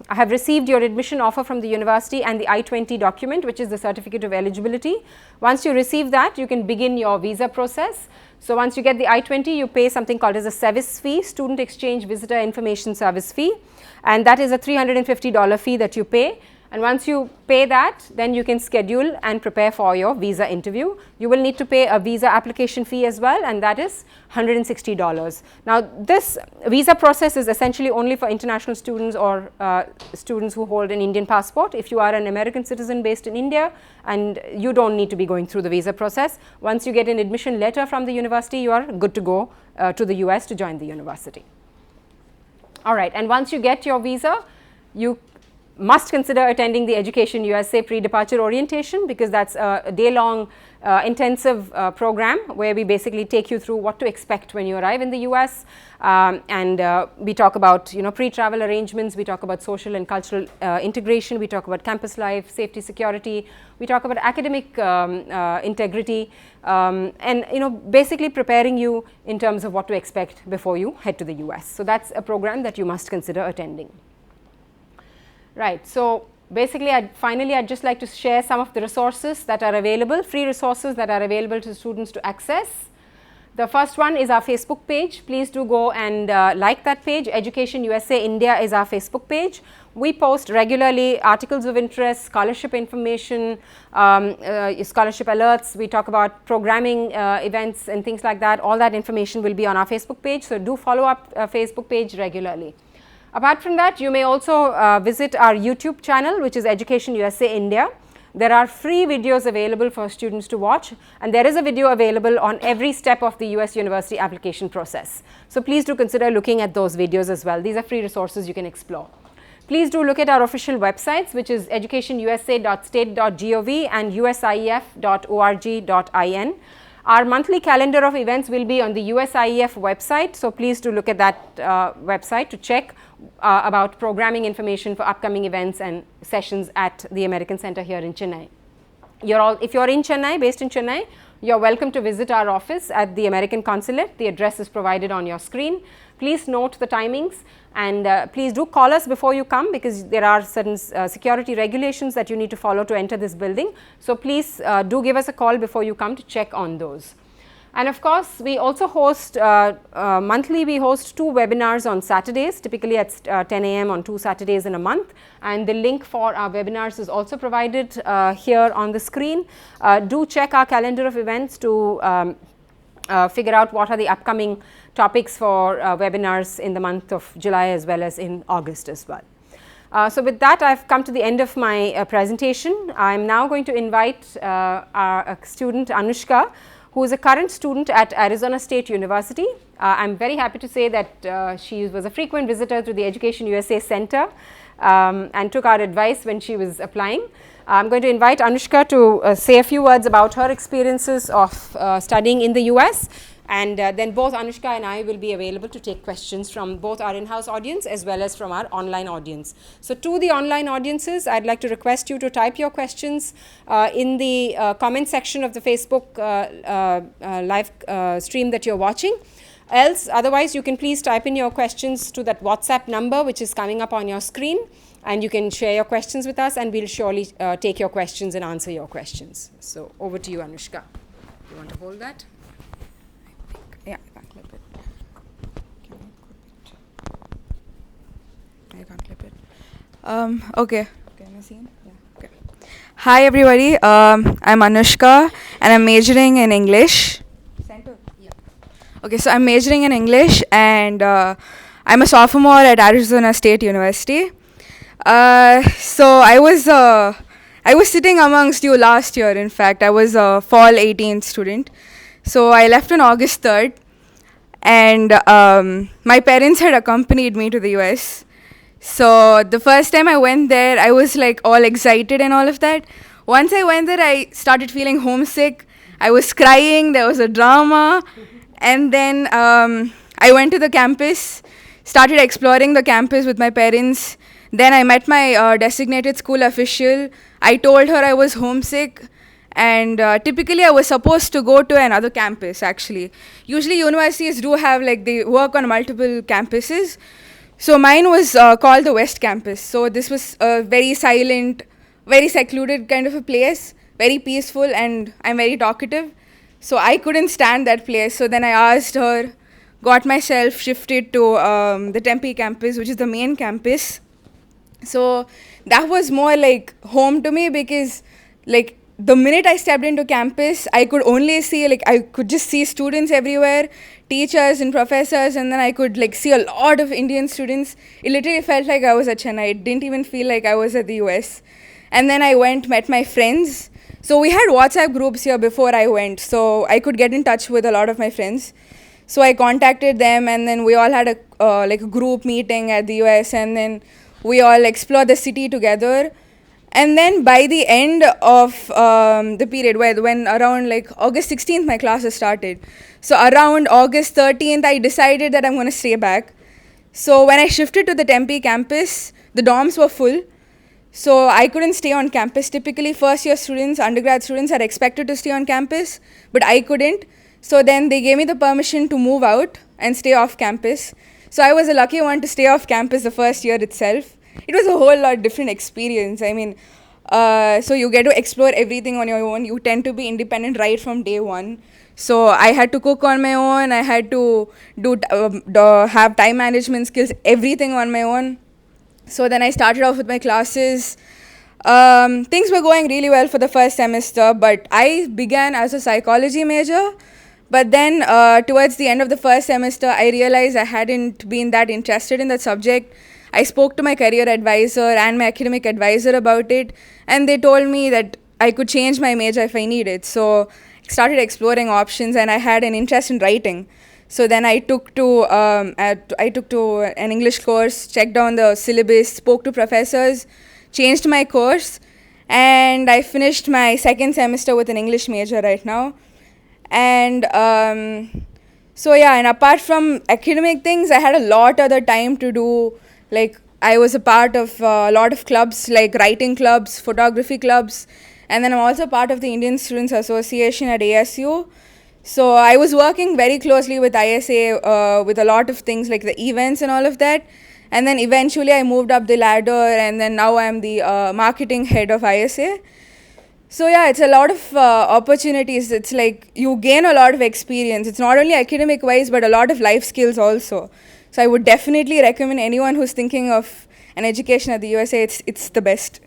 have received your admission offer from the university and the I-20 document, which is the certificate of eligibility. Once you receive that, you can begin your visa process. So once you get the I-20, you pay something called as a SEVIS fee, Student Exchange Visitor Information Service fee, and that is a $350 fee that you pay. And once you pay that, then you can schedule and prepare for your visa interview. You will need to pay a visa application fee as well, and that is $160. Now, this visa process is essentially only for international students or students who hold an Indian passport. If you are an American citizen based in India, and you don't need to be going through the visa process. Once you get an admission letter from the university, you are good to go to the US to join the university. All right, and once you get your visa, you must consider attending the Education USA pre-departure orientation, because that's a day-long intensive program where we basically take you through what to expect when you arrive in the US, and we talk about pre-travel arrangements, we talk about social and cultural integration, we talk about campus life, safety, security, we talk about academic integrity, and basically preparing you in terms of what to expect before you head to the US. So that's a program that you must consider attending. Right. So basically, I'd just like to share some of the resources that are available, free resources that are available to students to access. The first one is our Facebook page. Please do go and like that page. Education USA India is our Facebook page. We post regularly articles of interest, scholarship information, scholarship alerts. We talk about programming events and things like that. All that information will be on our Facebook page. So do follow up our Facebook page regularly. Apart from that, you may also visit our YouTube channel, which is Education USA India. There are free videos available for students to watch, and there is a video available on every step of the US university application process. So please do consider looking at those videos as well. These are free resources you can explore. Please do look at our official websites, which is educationusa.state.gov and usief.org.in. Our monthly calendar of events will be on the USIEF website, so please do look at that website to check about programming information for upcoming events and sessions at the American Center here in Chennai. If you're in Chennai, based in Chennai, you're welcome to visit our office at the American Consulate. The address is provided on your screen. Please note the timings, and please do call us before you come, because there are certain security regulations that you need to follow to enter this building. So please do give us a call before you come to check on those. And of course, we also host monthly, we host 2 webinars on Saturdays, typically at 10 a.m. on 2 Saturdays in a month, and the link for our webinars is also provided here on the screen. Do check our calendar of events to figure out what are the upcoming topics for webinars in the month of July as well as in August as well. So with that, I've come to the end of my presentation. I'm now going to invite our student Anushka, who is a current student at Arizona State University. I'm very happy to say that she was a frequent visitor to the Education USA Center and took our advice when she was applying. I'm going to invite Anushka to say a few words about her experiences of studying in the US, and then both Anushka and I will be available to take questions from both our in-house audience as well as from our online audience. So to the online audiences, I'd like to request you to type your questions in the comment section of the Facebook live stream that you're watching. Otherwise, you can please type in your questions to that WhatsApp number which is coming up on your screen, and you can share your questions with us, and we'll surely take your questions and answer your questions. So over to you, Anushka. You want to hold that? Yeah, I can't clip it. Can I clip it? I can't clip it. Okay. Can I see him? Yeah. Okay. Hi everybody. I'm Anushka and I'm majoring in English. Center. Yeah. Okay, so I'm majoring in English and I'm a sophomore at Arizona State University. So I was sitting amongst you last year. In fact, I was a fall 18th student. So I left on August 3rd, and my parents had accompanied me to the US. So the first time I went there, I was like all excited and all of that. Once I went there, I started feeling homesick. I was crying, there was a drama. And then I went to the campus, started exploring the campus with my parents. Then I met my designated school official. I told her I was homesick. And typically I was supposed to go to another campus actually. Usually universities do have they work on multiple campuses. So mine was called the West Campus. So this was a very silent, very secluded kind of a place, very peaceful, and I'm very talkative. So I couldn't stand that place. So then I asked her, got myself shifted to the Tempe campus, which is the main campus. So that was more like home to me, because like the minute I stepped into campus, I could only see, like I could just see students everywhere, teachers and professors, and then I could like see a lot of Indian students. It literally felt like I was at Chennai. It didn't even feel like I was at the US. And then I went, met my friends. So we had WhatsApp groups here before I went, so I could get in touch with a lot of my friends. So I contacted them, and then we all had a like a group meeting at the US, and then we all explored the city together. And then by the end of the period, when around like August 16th my classes started, so around August 13th I decided that I'm going to stay back. So when I shifted to the Tempe campus, the dorms were full, so I couldn't stay on campus. Typically first year students, undergrad students are expected to stay on campus, but I couldn't. So then they gave me the permission to move out and stay off campus. So I was a lucky one to stay off campus the first year itself. It was a whole lot different experience. I mean, so you get to explore everything on your own. You tend to be independent right from day one. So I had to cook on my own. I had to have time management skills, everything on my own. So then I started off with my classes. Things were going really well for the first semester, but I began as a psychology major. But then towards the end of the first semester, I realized I hadn't been that interested in that subject. I spoke to my career advisor and my academic advisor about it, and they told me that I could change my major if I needed. So I started exploring options, and I had an interest in writing. So then I took to an English course, checked down the syllabus, spoke to professors, changed my course, and I finished my second semester with an English major right now. And so yeah, and apart from academic things, I had a lot other time to do. Like I was a part of a lot of clubs, like writing clubs, photography clubs, and then I'm also part of the Indian Students Association at ASU. So I was working very closely with ISA with a lot of things like the events and all of that. And then eventually I moved up the ladder, and then now I'm the marketing head of ISA. So yeah, it's a lot of opportunities. It's like you gain a lot of experience. It's not only academic wise, but a lot of life skills also. So I would definitely recommend anyone who's thinking of an education at the USA, it's the best.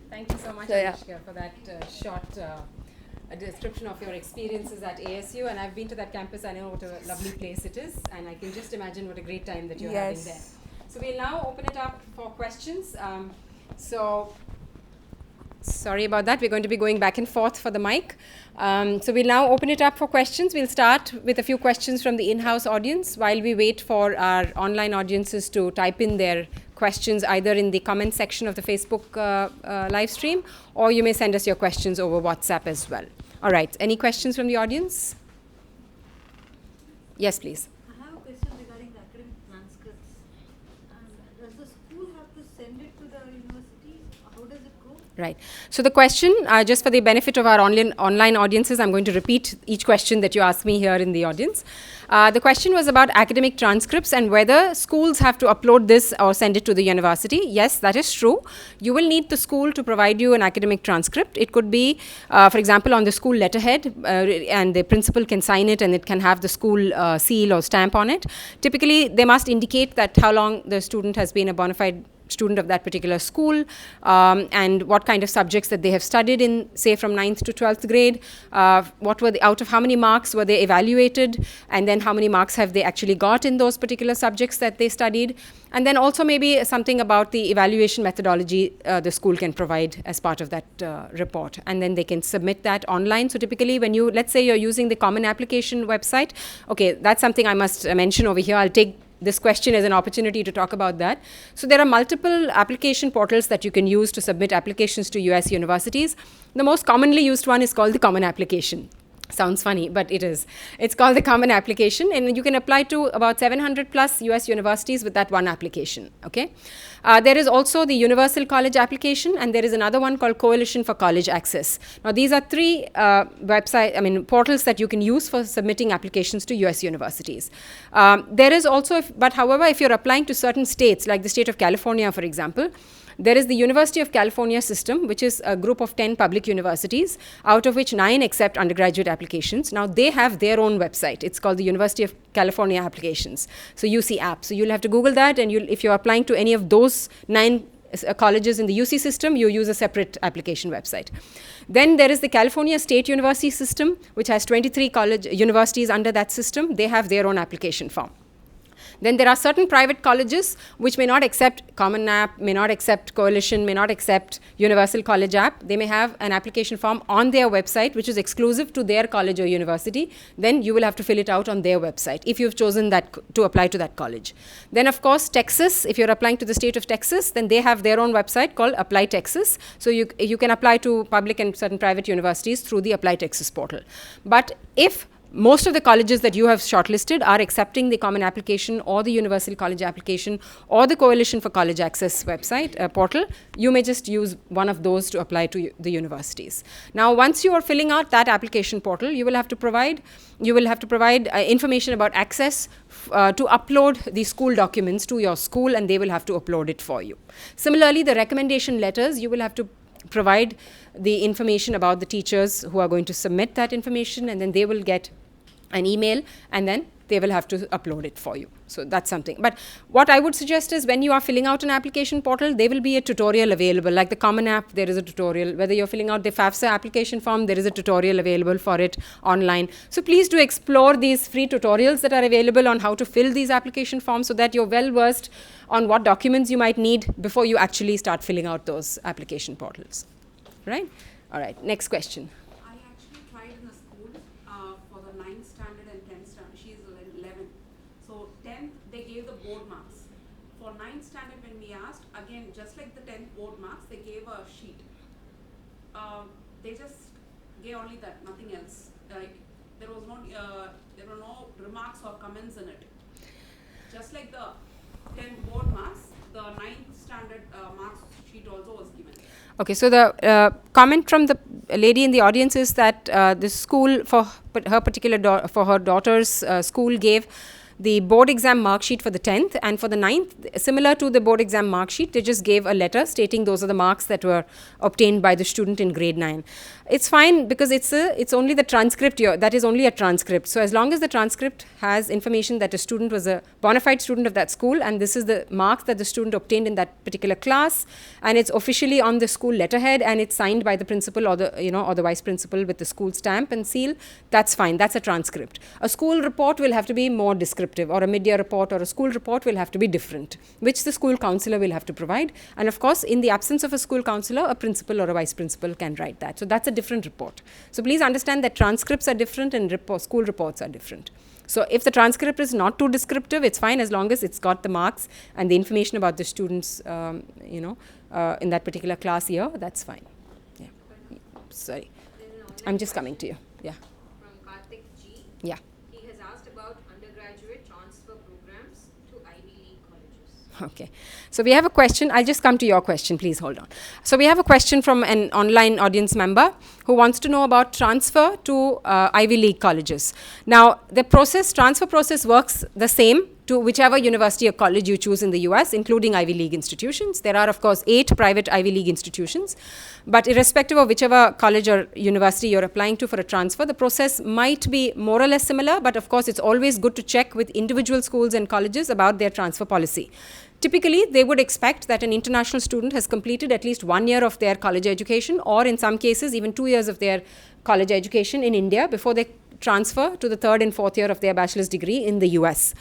Thank you so much, Anushka, for that short description of your experiences at ASU. And I've been to that campus. I know what a lovely place it is, and I can just imagine what a great time that you're having there. So we'll now open it up for questions. Sorry about that. We're going to be going back and forth for the mic. So we'll now open it up for questions. We'll start with a few questions from the in-house audience while we wait for our online audiences to type in their questions either in the comment section of the Facebook live stream, or you may send us your questions over WhatsApp as well. All right. Any questions from the audience? Yes, please. I have a question regarding the academic transcripts. And does the school have to send it to the university? How does it go? Right. So the question, just for the benefit of our online audiences, I'm going to repeat each question that you asked me here in the audience. The question was about academic transcripts and whether schools have to upload this or send it to the university. Yes, that is true. You will need the school to provide you an academic transcript. It could be, for example, on the school letterhead, and the principal can sign it, and it can have the school seal or stamp on it. Typically, they must indicate that how long the student has been a bona fide student of that particular school, and what kind of subjects that they have studied in, say, from 9th to 12th grade, what were out of how many marks were they evaluated, and then how many marks have they actually got in those particular subjects that they studied, and then also maybe something about the evaluation methodology the school can provide as part of that report, and then they can submit that online. So typically when you, let's say you're using the Common Application website, okay, that's something I must mention over here. I'll take this question as an opportunity to talk about that. So there are multiple application portals that you can use to submit applications to US universities. The most commonly used one is called the Common Application. Sounds funny, but it is. It's called the Common Application, and you can apply to about 700 plus US universities with that one application, okay? There is also the Universal College Application, and there is another one called Coalition for College Access. Now, these are three portals that you can use for submitting applications to US universities. There is also, however, if you're applying to certain states, like the state of California, for example, there is the University of California system, which is a group of 10 public universities, out of which 9 accept undergraduate applications. Now, they have their own website. It's called the University of California Applications, so UC App. So you'll have to Google that, and if you're applying to any of those 9 colleges in the UC system, you use a separate application website. Then there is the California State University system, which has 23 college universities under that system. They have their own application form. Then there are certain private colleges which may not accept Common App, may not accept Coalition, may not accept Universal College App. They may have an application form on their website which is exclusive to their college or university. Then you will have to fill it out on their website if you've chosen that to apply to that college. Then of course Texas, if you're applying to the state of Texas, then they have their own website called Apply Texas. So you can apply to public and certain private universities through the Apply Texas portal. But if most of the colleges that you have shortlisted are accepting the Common Application or the Universal College Application or the Coalition for College Access website portal, you may just use one of those to apply to the universities. Now, once you are filling out that application portal, you will have to provide information about access to upload the school documents to your school, and they will have to upload it for you. Similarly, the recommendation letters, you will have to provide the information about the teachers who are going to submit that information, and then they will get an email, and then they will have to upload it for you. So that's something. But what I would suggest is when you are filling out an application portal, there will be a tutorial available. Like the Common App, there is a tutorial. Whether you're filling out the FAFSA application form, there is a tutorial available for it online. So please do explore these free tutorials that are available on how to fill these application forms so that you're well versed on what documents you might need before you actually start filling out those application portals. Right? All right, next question. I actually tried in a school for the 9th standard and 10th standard. She's 11. So 10th, they gave the board marks. For 9th standard, when we asked, again, just like the 10th board marks, they gave a sheet. They just gave only that, nothing else. Like there were no remarks or comments in it. Just like the 10th board marks, the 9th standard marks sheet also was given. Okay, so the comment from the lady in the audience is that the school for her particular for her daughter's school gave the board exam mark sheet for the 10th, and for the 9th, similar to the board exam mark sheet, they just gave a letter stating those are the marks that were obtained by the student in grade 9. It's fine because it's only the transcript here. That is only a transcript. So as long as the transcript has information that a student was a bona fide student of that school, and this is the marks that the student obtained in that particular class, and it's officially on the school letterhead, and it's signed by the principal or the vice principal with the school stamp and seal, that's fine. That's a transcript. A school report will have to be more descriptive, or a mid-year report or a school report will have to be different, which the school counselor will have to provide. And of course, in the absence of a school counselor, a principal or a vice principal can write that. So that's a different report. So please understand that transcripts are different and school reports are different. So if the transcript is not too descriptive, it's fine as long as it's got the marks and the information about the students, in that particular class year, that's fine. Yeah. Sorry. I'm just coming to you. Yeah. From Karthik G. Yeah. He has asked about undergraduate transfer programs to Ivy League colleges. Okay. So we have a question. I'll just come to your question. Please hold on. So we have a question from an online audience member who wants to know about transfer to Ivy League colleges. Now, the transfer process works the same to whichever university or college you choose in the US, including Ivy League institutions. There are, of course, 8 private Ivy League institutions. But irrespective of whichever college or university you're applying to for a transfer, the process might be more or less similar. But of course, it's always good to check with individual schools and colleges about their transfer policy. Typically, they would expect that an international student has completed at least 1 year of their college education, or in some cases, even 2 years of their college education in India before they transfer to the 3rd and 4th year of their bachelor's degree in the US.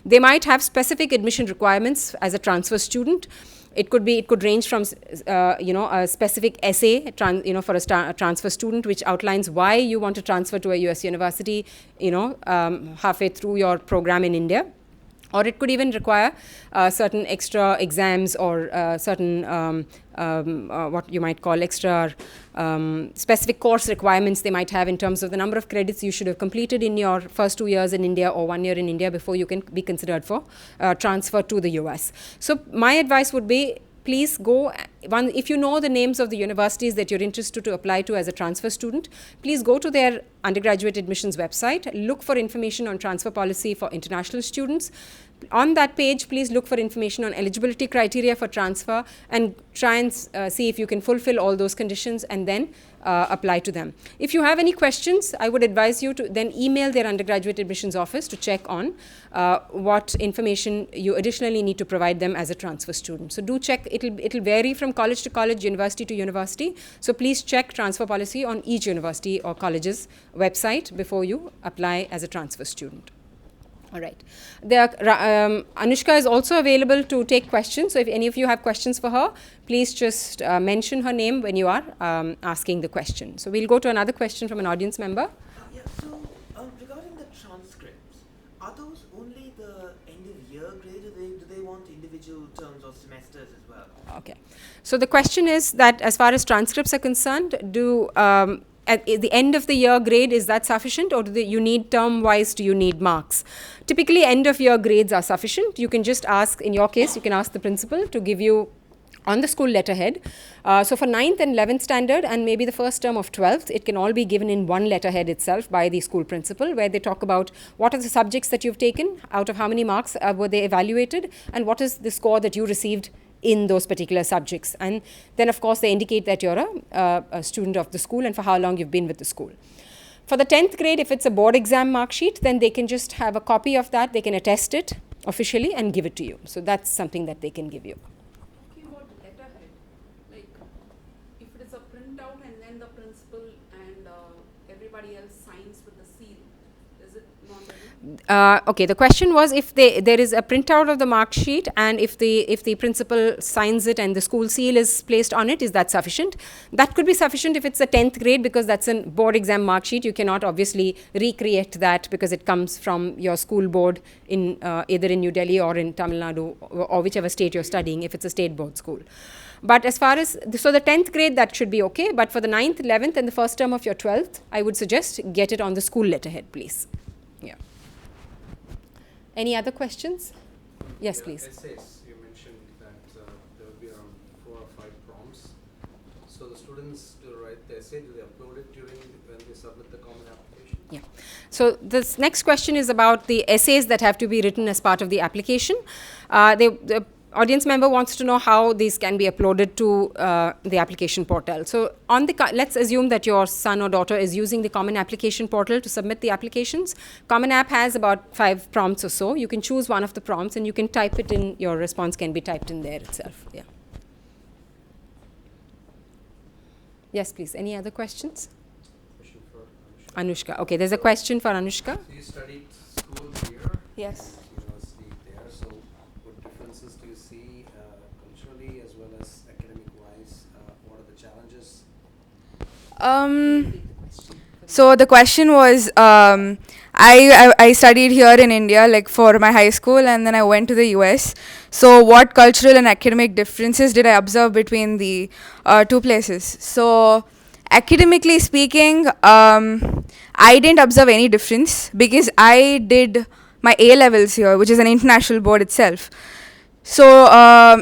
They might have specific admission requirements as a transfer student. It could range from, a specific essay, for a transfer student, which outlines why you want to transfer to a US university, halfway through your program in India. Or it could even require certain extra exams or certain what you might call extra specific course requirements they might have in terms of the number of credits you should have completed in your first 2 years in India or 1 year in India before you can be considered for transfer to the US. So my advice would be, please go, if you know the names of the universities that you're interested to apply to as a transfer student, please go to their undergraduate admissions website, look for information on transfer policy for international students. On that page, please look for information on eligibility criteria for transfer and try and see if you can fulfill all those conditions and then apply to them. If you have any questions, I would advise you to then email their undergraduate admissions office to check on what information you additionally need to provide them as a transfer student. So do check, it'll vary from college to college, university to university. So please check transfer policy on each university or college's website before you apply as a transfer student. All right. Anushka is also available to take questions. So if any of you have questions for her, please just mention her name when you are asking the question. So we'll go to another question from an audience member. Yeah, so regarding the transcripts, are those only the end of year grade, or do they want individual terms or semesters as well? Okay. So the question is that as far as transcripts are concerned, at the end of the year grade, is that sufficient, or you need term-wise, do you need marks? Typically, end of year grades are sufficient. You can just ask, in your case, you can ask the principal to give you on the school letterhead. So for 9th and 11th standard and maybe the first term of 12th, it can all be given in one letterhead itself by the school principal, where they talk about what are the subjects that you've taken, out of how many marks were they evaluated, and what is the score that you received in those particular subjects. And then of course they indicate that you're a student of the school and for how long you've been with the school. For the 10th grade, if it's a board exam mark sheet, then they can just have a copy of that, they can attest it officially and give it to you. So that's something that they can give you. Talking about letterhead, like if it is a printout and then the principal and everybody else signs with the seal, is it not okay, the question was if there is a printout of the mark sheet and if the principal signs it and the school seal is placed on it, is that sufficient? That could be sufficient if it's a 10th grade, because that's a board exam mark sheet. You cannot obviously recreate that because it comes from your school board in either in New Delhi or in Tamil Nadu or whichever state you're studying, if it's a state board school. But as far as, so the 10th grade, that should be okay. But for the 9th, 11th and the first term of your 12th, I would suggest get it on the school letterhead, please. Yeah. Any other questions? Yes, please. Essays, you mentioned that there will be around 4 or 5 prompts. So the students to write the essay, do they upload it when they submit the common application? Yeah. So this next question is about the essays that have to be written as part of the application. The audience member wants to know how these can be uploaded to the application portal. So on the let's assume that your son or daughter is using the Common Application portal to submit the applications. Common App has about 5 prompts or so. You can choose one of the prompts and you can type it in. Your response can be typed in there itself. Yeah. Yes, please. Any other questions? Question for Anushka. Okay, there's a question for Anushka. So you studied school here? Yes. University there. So what differences do you see culturally as well as academic-wise? What are the challenges? So the question was, I studied here in India, like for my high school, and then I went to the US. So what cultural and academic differences did I observe between the two places? So academically speaking, I didn't observe any difference because I did my A-levels here, which is an international board itself. So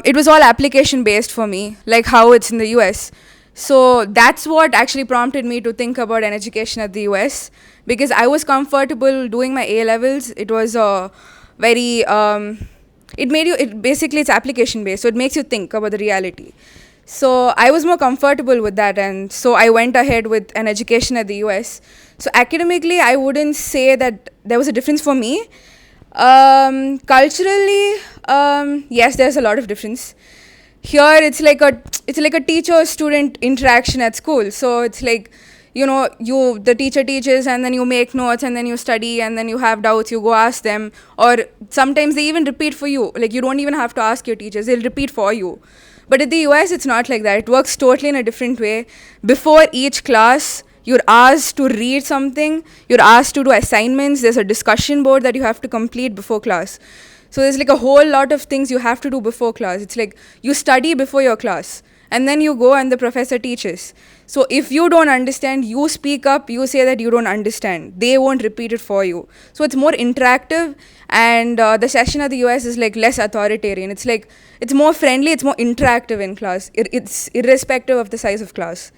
it was all application based for me, like how it's in the US. So that's what actually prompted me to think about an education at the US, because I was comfortable doing my A-levels. It was very, basically it's application based, so it makes you think about the reality. So I was more comfortable with that, and so I went ahead with an education at the US. So academically, I wouldn't say that there was a difference for me. Culturally, yes, there's a lot of difference. Here, it's like a teacher-student interaction at school. So it's like, the teacher teaches and then you make notes and then you study and then you have doubts, you go ask them. Or sometimes they even repeat for you. Like you don't even have to ask your teachers, they'll repeat for you. But at the US, it's not like that. It works totally in a different way. Before each class, you're asked to read something, you're asked to do assignments, there's a discussion board that you have to complete before class. So there's like a whole lot of things you have to do before class. It's like you study before your class, and then you go and the professor teaches. So if you don't understand, you speak up, you say that you don't understand. They won't repeat it for you. So it's more interactive, and the session at the US is like less authoritarian. It's like, it's more friendly, it's more interactive in class. It's irrespective of the size of class.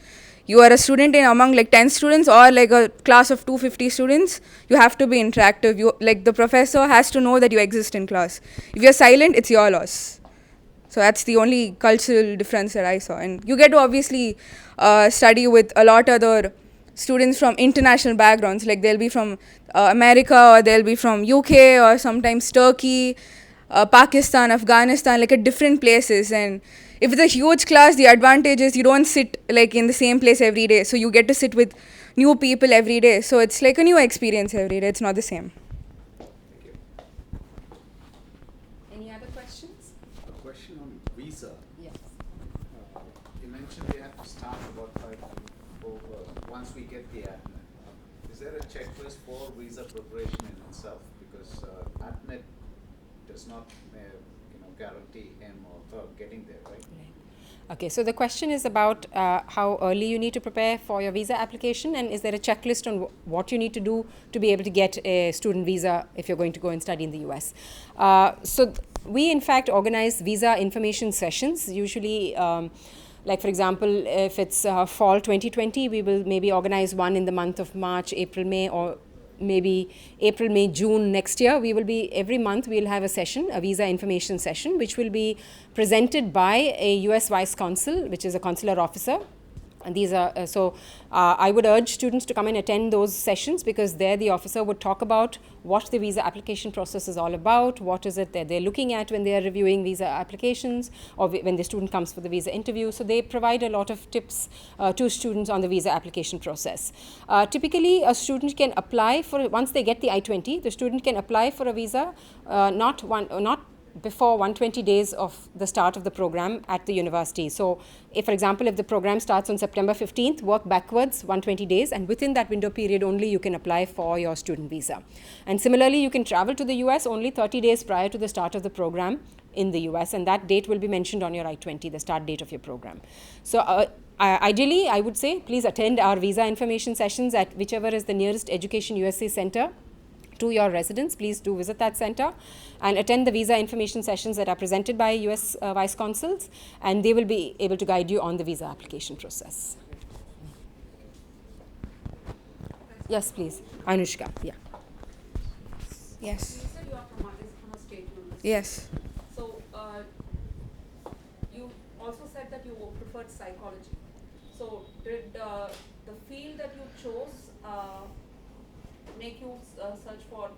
You are a student in among like 10 students or like a class of 250 students, you have to be interactive. You, like, the professor has to know that you exist in class. If you're silent, it's your loss. So that's the only cultural difference that I saw. And you get to obviously study with a lot other students from international backgrounds. Like they'll be from America, or they'll be from UK, or sometimes Turkey, Pakistan, Afghanistan, like at different places. And if it's a huge class, the advantage is you don't sit like in the same place every day. So you get to sit with new people every day. So it's like a new experience every day. It's not the same. Any other questions? A question on visa. Yes. You mentioned we have to start about 5 once we get the admit. Is there a checklist for visa preparation in itself? Because admit does not guarantee him or her getting there, right? Okay, so the question is about how early you need to prepare for your visa application, and is there a checklist on what you need to do to be able to get a student visa if you're going to go and study in the US. We in fact organize visa information sessions, usually like for example, if it's fall 2020, we will maybe organize one in the month of March, April, May, or maybe April, May, June next year. We will be, every month we'll have a session, a visa information session, which will be presented by a US Vice Consul, which is a consular officer. And these are, I would urge students to come and attend those sessions, because there the officer would talk about what the visa application process is all about, what is it that they're looking at when they are reviewing visa applications, or when the student comes for the visa interview. So they provide a lot of tips to students on the visa application process. Typically, a student can apply for, once they get the I-20, the student can apply for a visa not before 120 days of the start of the program at the university. So if, for example, if the program starts on September 15th, work backwards 120 days, and within that window period only you can apply for your student visa. And similarly, you can travel to the US only 30 days prior to the start of the program in the US, and that date will be mentioned on your I-20, the start date of your program. So ideally, I would say, please attend our visa information sessions at whichever is the nearest Education USA center to your residence. Please do visit that center and attend the visa information sessions that are presented by US Vice Consuls, and they will be able to guide you on the visa application process. Yes, please. Anushka, yeah. Yes. You said you are from a state university. Yes. So you also said that you preferred psychology. So did the field that you chose make you search for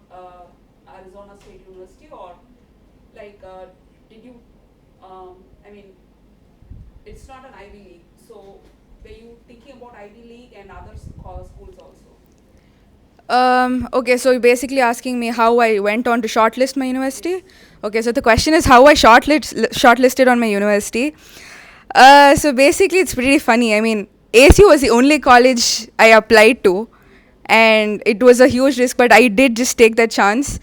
Arizona State University, or like did you I mean, it's not an Ivy League, so were you thinking about Ivy League and other schools also? Okay, so you're basically asking me how I went on to shortlist my university. Okay, so the question is how I shortlisted on my university. So basically it's pretty funny. I mean, ASU was the only college I applied to, and it was a huge risk, but I did just take that chance.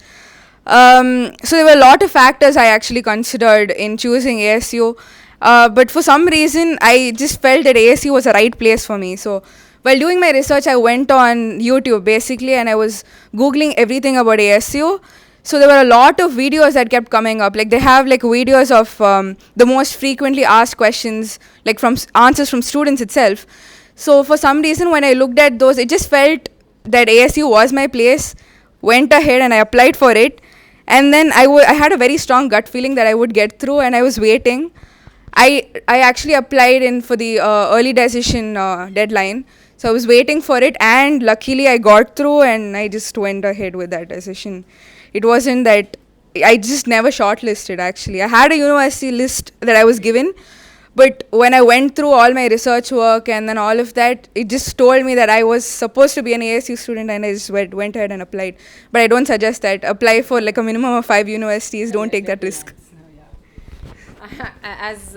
So there were a lot of factors I actually considered in choosing ASU, but for some reason I just felt that ASU was the right place for me. So while doing my research, I went on YouTube basically, and I was Googling everything about ASU. So there were a lot of videos that kept coming up. Like they have like videos of the most frequently asked questions, like from answers from students itself. So for some reason, when I looked at those, it just felt that ASU was my place. Went ahead and I applied for it, and then I had a very strong gut feeling that I would get through, and I was waiting. I actually applied in for the early decision deadline, so I was waiting for it, and luckily I got through, and I just went ahead with that decision. It wasn't that I just never shortlisted. Actually, I had a university list that I was given. But when I went through all my research work and then all of that, it just told me that I was supposed to be an ASU student, and I just went ahead and applied. But I don't suggest that. Apply for like a minimum of 5 universities. Don't take that risk. As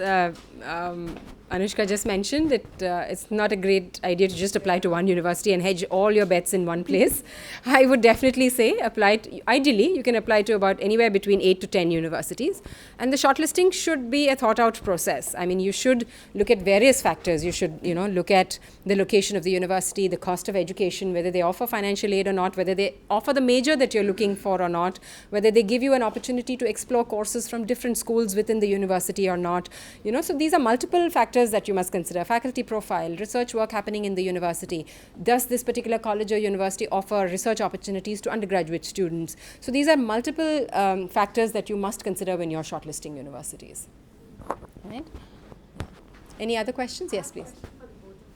Anushka just mentioned, it's not a great idea to just apply to one university and hedge all your bets in one place. I would definitely say ideally, you can apply to about anywhere between 8 to 10 universities. And the shortlisting should be a thought out process. I mean, you should look at various factors. You should, look at the location of the university, the cost of education, whether they offer financial aid or not, whether they offer the major that you're looking for or not, whether they give you an opportunity to explore courses from different schools within the university or not. So these are multiple factors that you must consider. Faculty profile, research work happening in the university. Does this particular college or university offer research opportunities to undergraduate students? So these are multiple factors that you must consider when you're shortlisting universities. Right? Any other questions? Yes, please.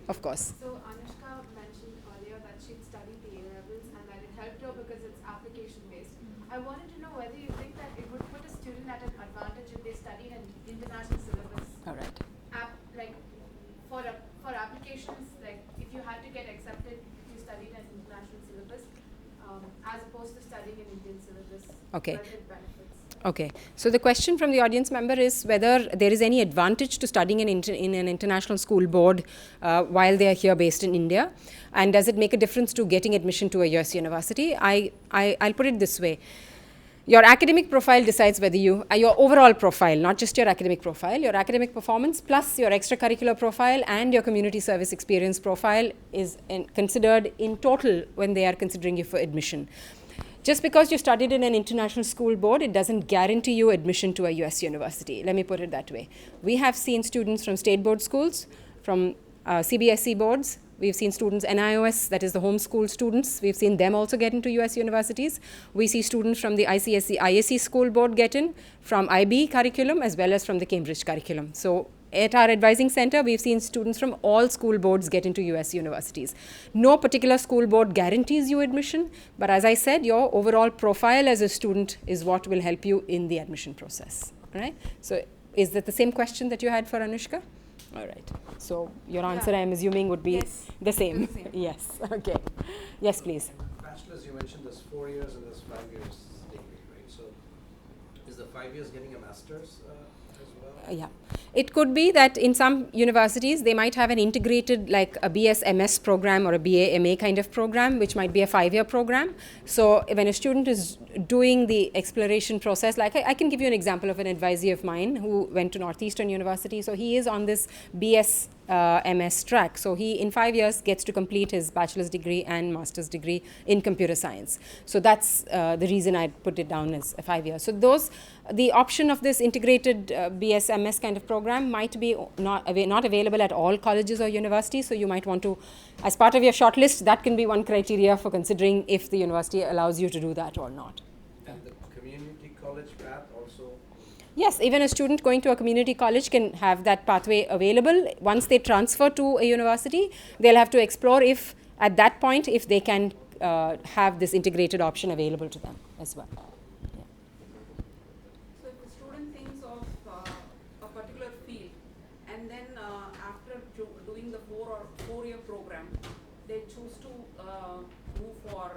Of course. So Anushka mentioned earlier that she'd studied the A-levels and that it helped her because it's application-based. I wanted to know whether you think that it would put a student at an advantage if they studied an international syllabus. All right. For applications, like if you had to get accepted if you studied an international syllabus, as opposed to studying an Indian syllabus. Okay. Whether it benefits. Okay. So the question from the audience member is whether there is any advantage to studying in an international school board while they are here based in India, and does it make a difference to getting admission to a US university? I'll put it this way. Your academic profile decides whether your overall profile, not just your academic profile, your academic performance plus your extracurricular profile and your community service experience profile is considered in total when they are considering you for admission. Just because you studied in an international school board, it doesn't guarantee you admission to a US university. Let me put it that way. We have seen students from state board schools, from CBSE boards. We've seen students NIOS, that is the homeschool students. We've seen them also get into US universities. We see students from the ICSE, ISE school board get in, from IB curriculum as well as from the Cambridge curriculum. So at our advising center, we've seen students from all school boards get into US universities. No particular school board guarantees you admission, but as I said, your overall profile as a student is what will help you in the admission process. All right? So is that the same question that you had for Anushka? All right. So your answer, I'm assuming, would be the same. Yes. Okay. Yes, please. Bachelor's, you mentioned there's 4 years and there's 5 years degree, right? So is the 5 years getting a master's as well? Yeah. It could be that in some universities, they might have an integrated, like a BS MS program or a BA MA kind of program, which might be a 5-year program. So when a student is doing the exploration process, like I can give you an example of an advisee of mine who went to Northeastern University. So he is on this BS MS track. So he, in 5 years, gets to complete his bachelor's degree and master's degree in computer science. So that's the reason I put it down as 5 years. So the option of this integrated BS MS kind of program might be not available at all colleges or universities. So you might want to, as part of your shortlist, that can be one criteria for considering if the university allows you to do that or not. And the community college path also? Yes, even a student going to a community college can have that pathway available. Once they transfer to a university, they'll have to explore if, at that point, if they can have this integrated option available to them as well. Yeah. So if the student thinks of a particular field, and then after doing the 4-year program, they choose to move for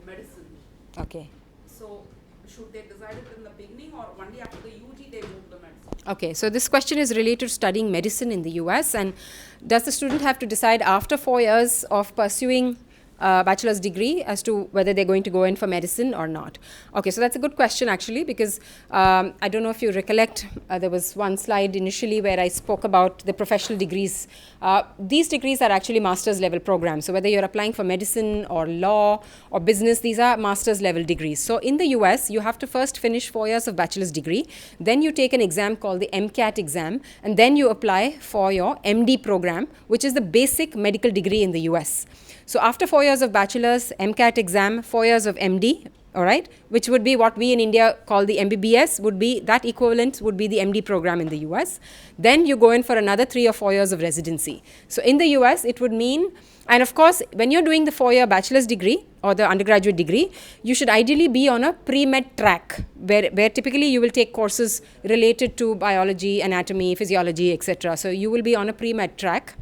medicine. Okay. So should they decide it in the beginning or only after the UG they move the medicine? Okay, so this question is related to studying medicine in the US, and does the student have to decide after 4 years of pursuing bachelor's degree as to whether they're going to go in for medicine or not? Okay, so that's a good question actually, because I don't know if you recollect, there was one slide initially where I spoke about the professional degrees. These degrees are actually master's level programs. So whether you're applying for medicine or law or business, these are master's level degrees. So in the US, you have to first finish 4 years of bachelor's degree. Then you take an exam called the MCAT exam, and then you apply for your MD program, which is the basic medical degree in the US. So after 4 years of bachelor's, MCAT exam, 4 years of MD, all right, which would be what we in India call the MBBS, would be, that equivalent would be the MD program in the US. Then you go in for another 3 or 4 years of residency. So in the US, it would mean, and of course, when you're doing the 4-year bachelor's degree or the undergraduate degree, you should ideally be on a pre-med track, where typically you will take courses related to biology, anatomy, physiology, etc. So you will be on a pre-med track.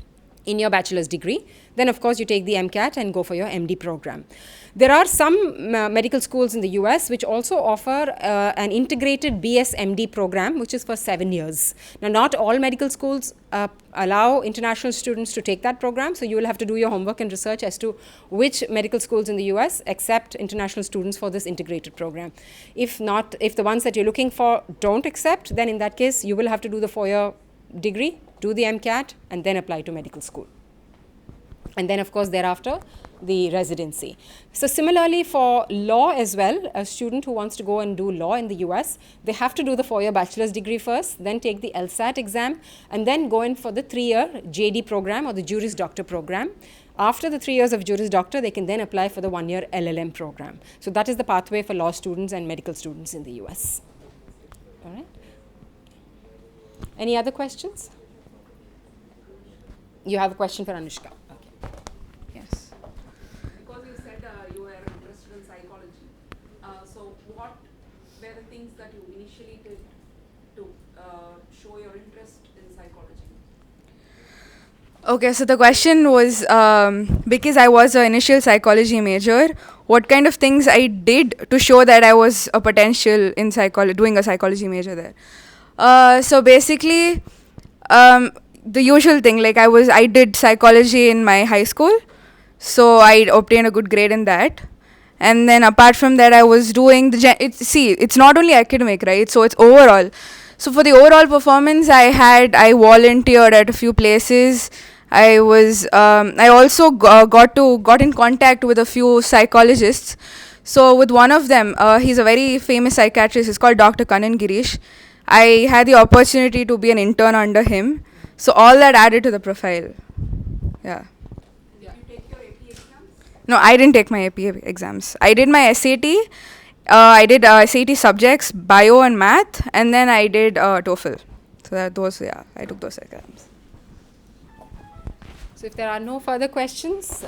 in your bachelor's degree. Then of course you take the MCAT and go for your MD program. There are some medical schools in the US which also offer an integrated BS MD program, which is for 7 years. Now not all medical schools allow international students to take that program, so you will have to do your homework and research as to which medical schools in the US accept international students for this integrated program. If not, if the ones that you're looking for don't accept, then in that case you will have to do the 4-year degree, do the MCAT, and then apply to medical school. And then of course thereafter the residency. So similarly for law as well, a student who wants to go and do law in the US, they have to do the 4-year bachelor's degree first, then take the LSAT exam, and then go in for the 3-year JD program or the Juris Doctor program. After the 3 years of Juris Doctor, they can then apply for the 1-year LLM program. So that is the pathway for law students and medical students in the US. All right. Any other questions? You have a question for Anushka. Yes. Because you said you were interested in psychology, so what were the things that you initially did to show your interest in psychology? Okay, so the question was, because I was an initial psychology major, what kind of things I did to show that I was a potential in doing a psychology major there. So basically, the usual thing, like I did psychology in my high school, so I obtained a good grade in that. And then apart from that, I was doing it's not only academic, right? So it's overall. So for the overall performance, I volunteered at a few places. I also got in contact with a few psychologists. So with one of them, he's a very famous psychiatrist. He's called Dr. Kannan Girish. I had the opportunity to be an intern under him. So all that added to the profile. Yeah. Did you take your AP exams? No, I didn't take my AP exams. I did my SAT. I did SAT subjects, bio and math, and then I did TOEFL. So I took those exams. So if there are no further questions,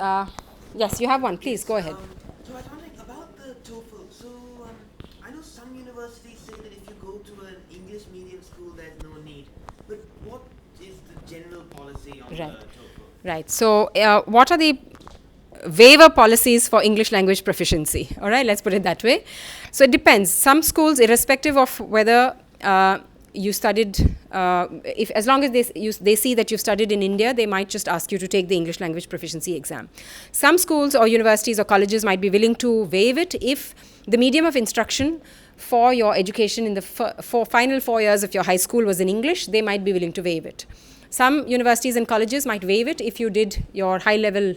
yes, you have one. Please go ahead. So I was wondering about the TOEFL. So I know some universities say that if you go to an English medium school, there's no need. But what is the general policy on the TOEFL? Right. So what are the waiver policies for English language proficiency? All right, let's put it that way. So it depends. Some schools, irrespective of whether you studied, as long as they see that you've studied in India, they might just ask you to take the English language proficiency exam. Some schools or universities or colleges might be willing to waive it if the medium of instruction for your education in the final 4 years of your high school was in English. They might be willing to waive it. Some universities and colleges might waive it if you did your high-level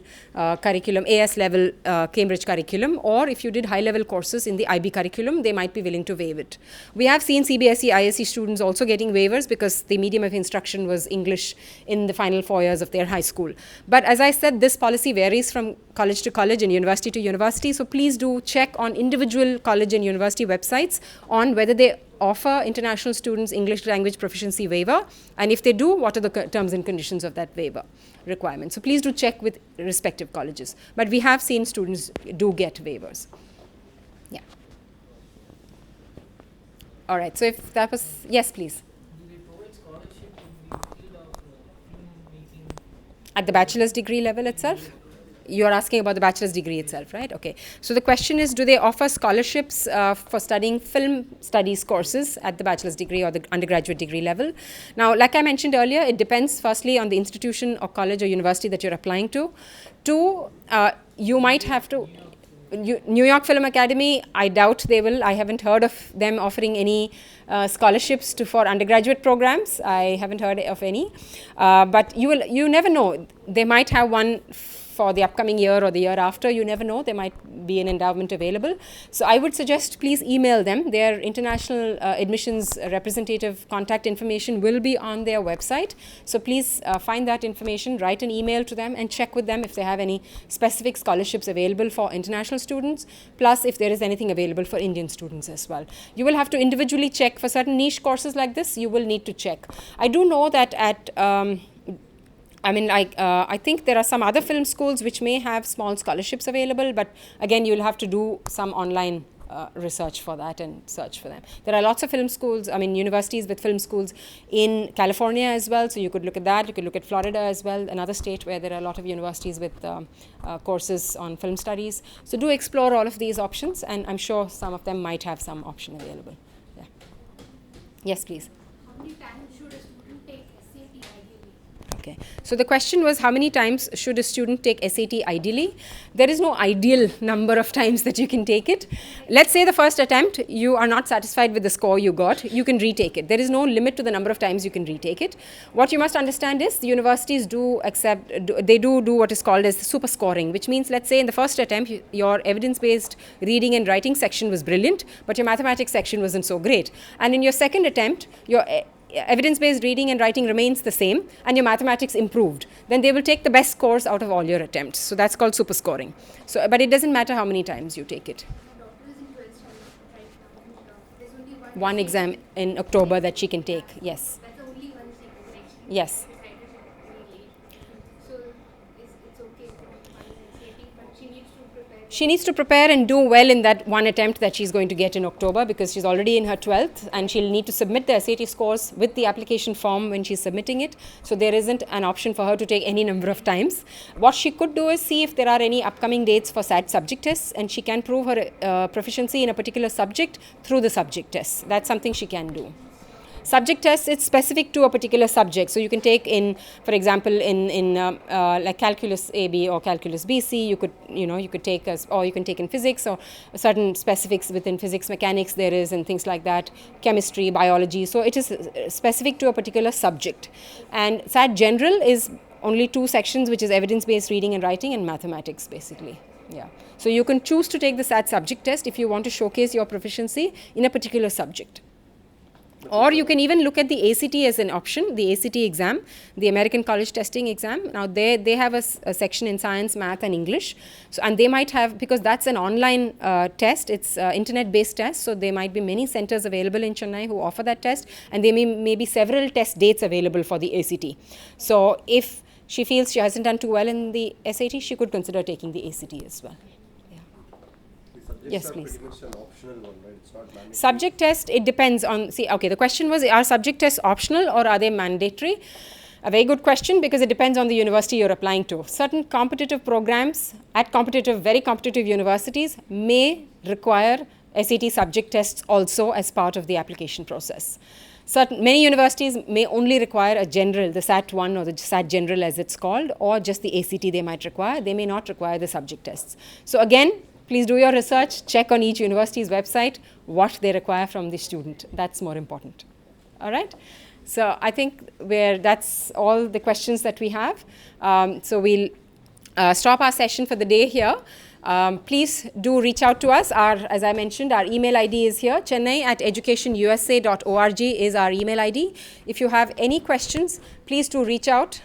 curriculum, AS level Cambridge curriculum, or if you did high-level courses in the IB curriculum, they might be willing to waive it. We have seen CBSE, ISE students also getting waivers because the medium of instruction was English in the final 4 years of their high school. But as I said, this policy varies from college to college and university to university, so please do check on individual college and university websites on whether they offer international students English language proficiency waiver, and if they do, what are the terms and conditions of that waiver requirement. So please do check with respective colleges. But we have seen students do get waivers. Yeah. All right. So if that was, yes, please. Do they provide scholarship in the field of filmmaking? At the bachelor's degree level itself? You're asking about the bachelor's degree itself, right? Okay. So the question is, do they offer scholarships for studying film studies courses at the bachelor's degree or the undergraduate degree level? Now, like I mentioned earlier, it depends firstly on the institution or college or university that you're applying to. Two, you might have to... New York Film Academy, I doubt they will. I haven't heard of them offering any scholarships for undergraduate programs. I haven't heard of any. But you never know. They might have one for the upcoming year or the year after. You never know. There might be an endowment available. So I would suggest please email them. Their international admissions representative contact information will be on their website. So please find that information, write an email to them and check with them if they have any specific scholarships available for international students, plus if there is anything available for Indian students as well. You will have to individually check for certain niche courses like this. You will need to check. I do know that at I think there are some other film schools which may have small scholarships available, but again, you'll have to do some online research for that and search for them. There are lots of film schools, universities with film schools in California as well, so you could look at that. You could look at Florida as well, another state where there are a lot of universities with courses on film studies. So do explore all of these options, and I'm sure some of them might have some option available. Yeah. Yes, please. How many times should a student take SAT ideally? Okay. So the question was, how many times should a student take SAT ideally? There is no ideal number of times that you can take it. Let's say the first attempt, you are not satisfied with the score you got, you can retake it. There is no limit to the number of times you can retake it. What you must understand is the universities do what is called as super scoring, which means, let's say in the first attempt, your evidence-based reading and writing section was brilliant, but your mathematics section wasn't so great. And in your second attempt, your evidence-based reading and writing remains the same and your mathematics improved, then they will take the best scores out of all your attempts. So that's called super scoring. So, but it doesn't matter how many times you take it. One exam in October that she can take, yes. That's the only one she can actually. Yes. So it's okay for SAT, but she needs to prepare. She needs to prepare and do well in that one attempt that she's going to get in October, because she's already in her 12th and she'll need to submit the SAT scores with the application form when she's submitting it. So there isn't an option for her to take any number of times. What she could do is see if there are any upcoming dates for SAT subject tests, and she can prove her proficiency in a particular subject through the subject tests. That's something she can do. Subject tests, it's specific to a particular subject. So you can take in, for example, in like calculus AB or calculus BC, you could take or you can take in physics, or certain specifics within physics, mechanics there is, and things like that, chemistry, biology. So it is specific to a particular subject. And SAT General is only 2 sections, which is evidence-based reading and writing and mathematics, basically. Yeah. So you can choose to take the SAT subject test if you want to showcase your proficiency in a particular subject. Or you can even look at the ACT as an option, the ACT exam, the American College Testing Exam. Now they have a section in science, math and English. So, and they might have, because that's an online test, it's internet-based test, so there might be many centers available in Chennai who offer that test, and there may be several test dates available for the ACT. So if she feels she hasn't done too well in the SAT, she could consider taking the ACT as well. Yes, please. Pretty much an optional one, right? It's not mandatory. Subject test, it depends on, the question was, are subject tests optional or are they mandatory? A very good question, because it depends on the university you're applying to. Certain competitive programs at very competitive universities may require SAT subject tests also as part of the application process. Many universities may only require a general, the SAT 1 or the SAT General as it's called, or just the ACT they might require. They may not require the subject tests. So again, please do your research, check on each university's website what they require from the student. That's more important. All right? So I think that's all the questions that we have. So we'll stop our session for the day here. Please do reach out to us. As I mentioned, our email ID is here. Chennai@educationusa.org is our email ID. If you have any questions, please do reach out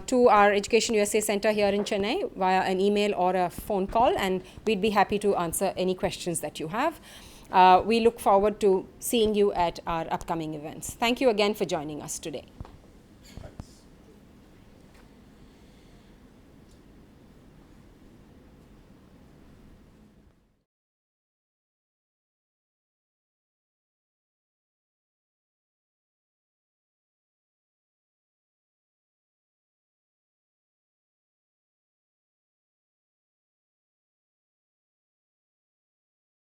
to our Education USA Center here in Chennai via an email or a phone call, and we'd be happy to answer any questions that you have. We look forward to seeing you at our upcoming events. Thank you again for joining us today.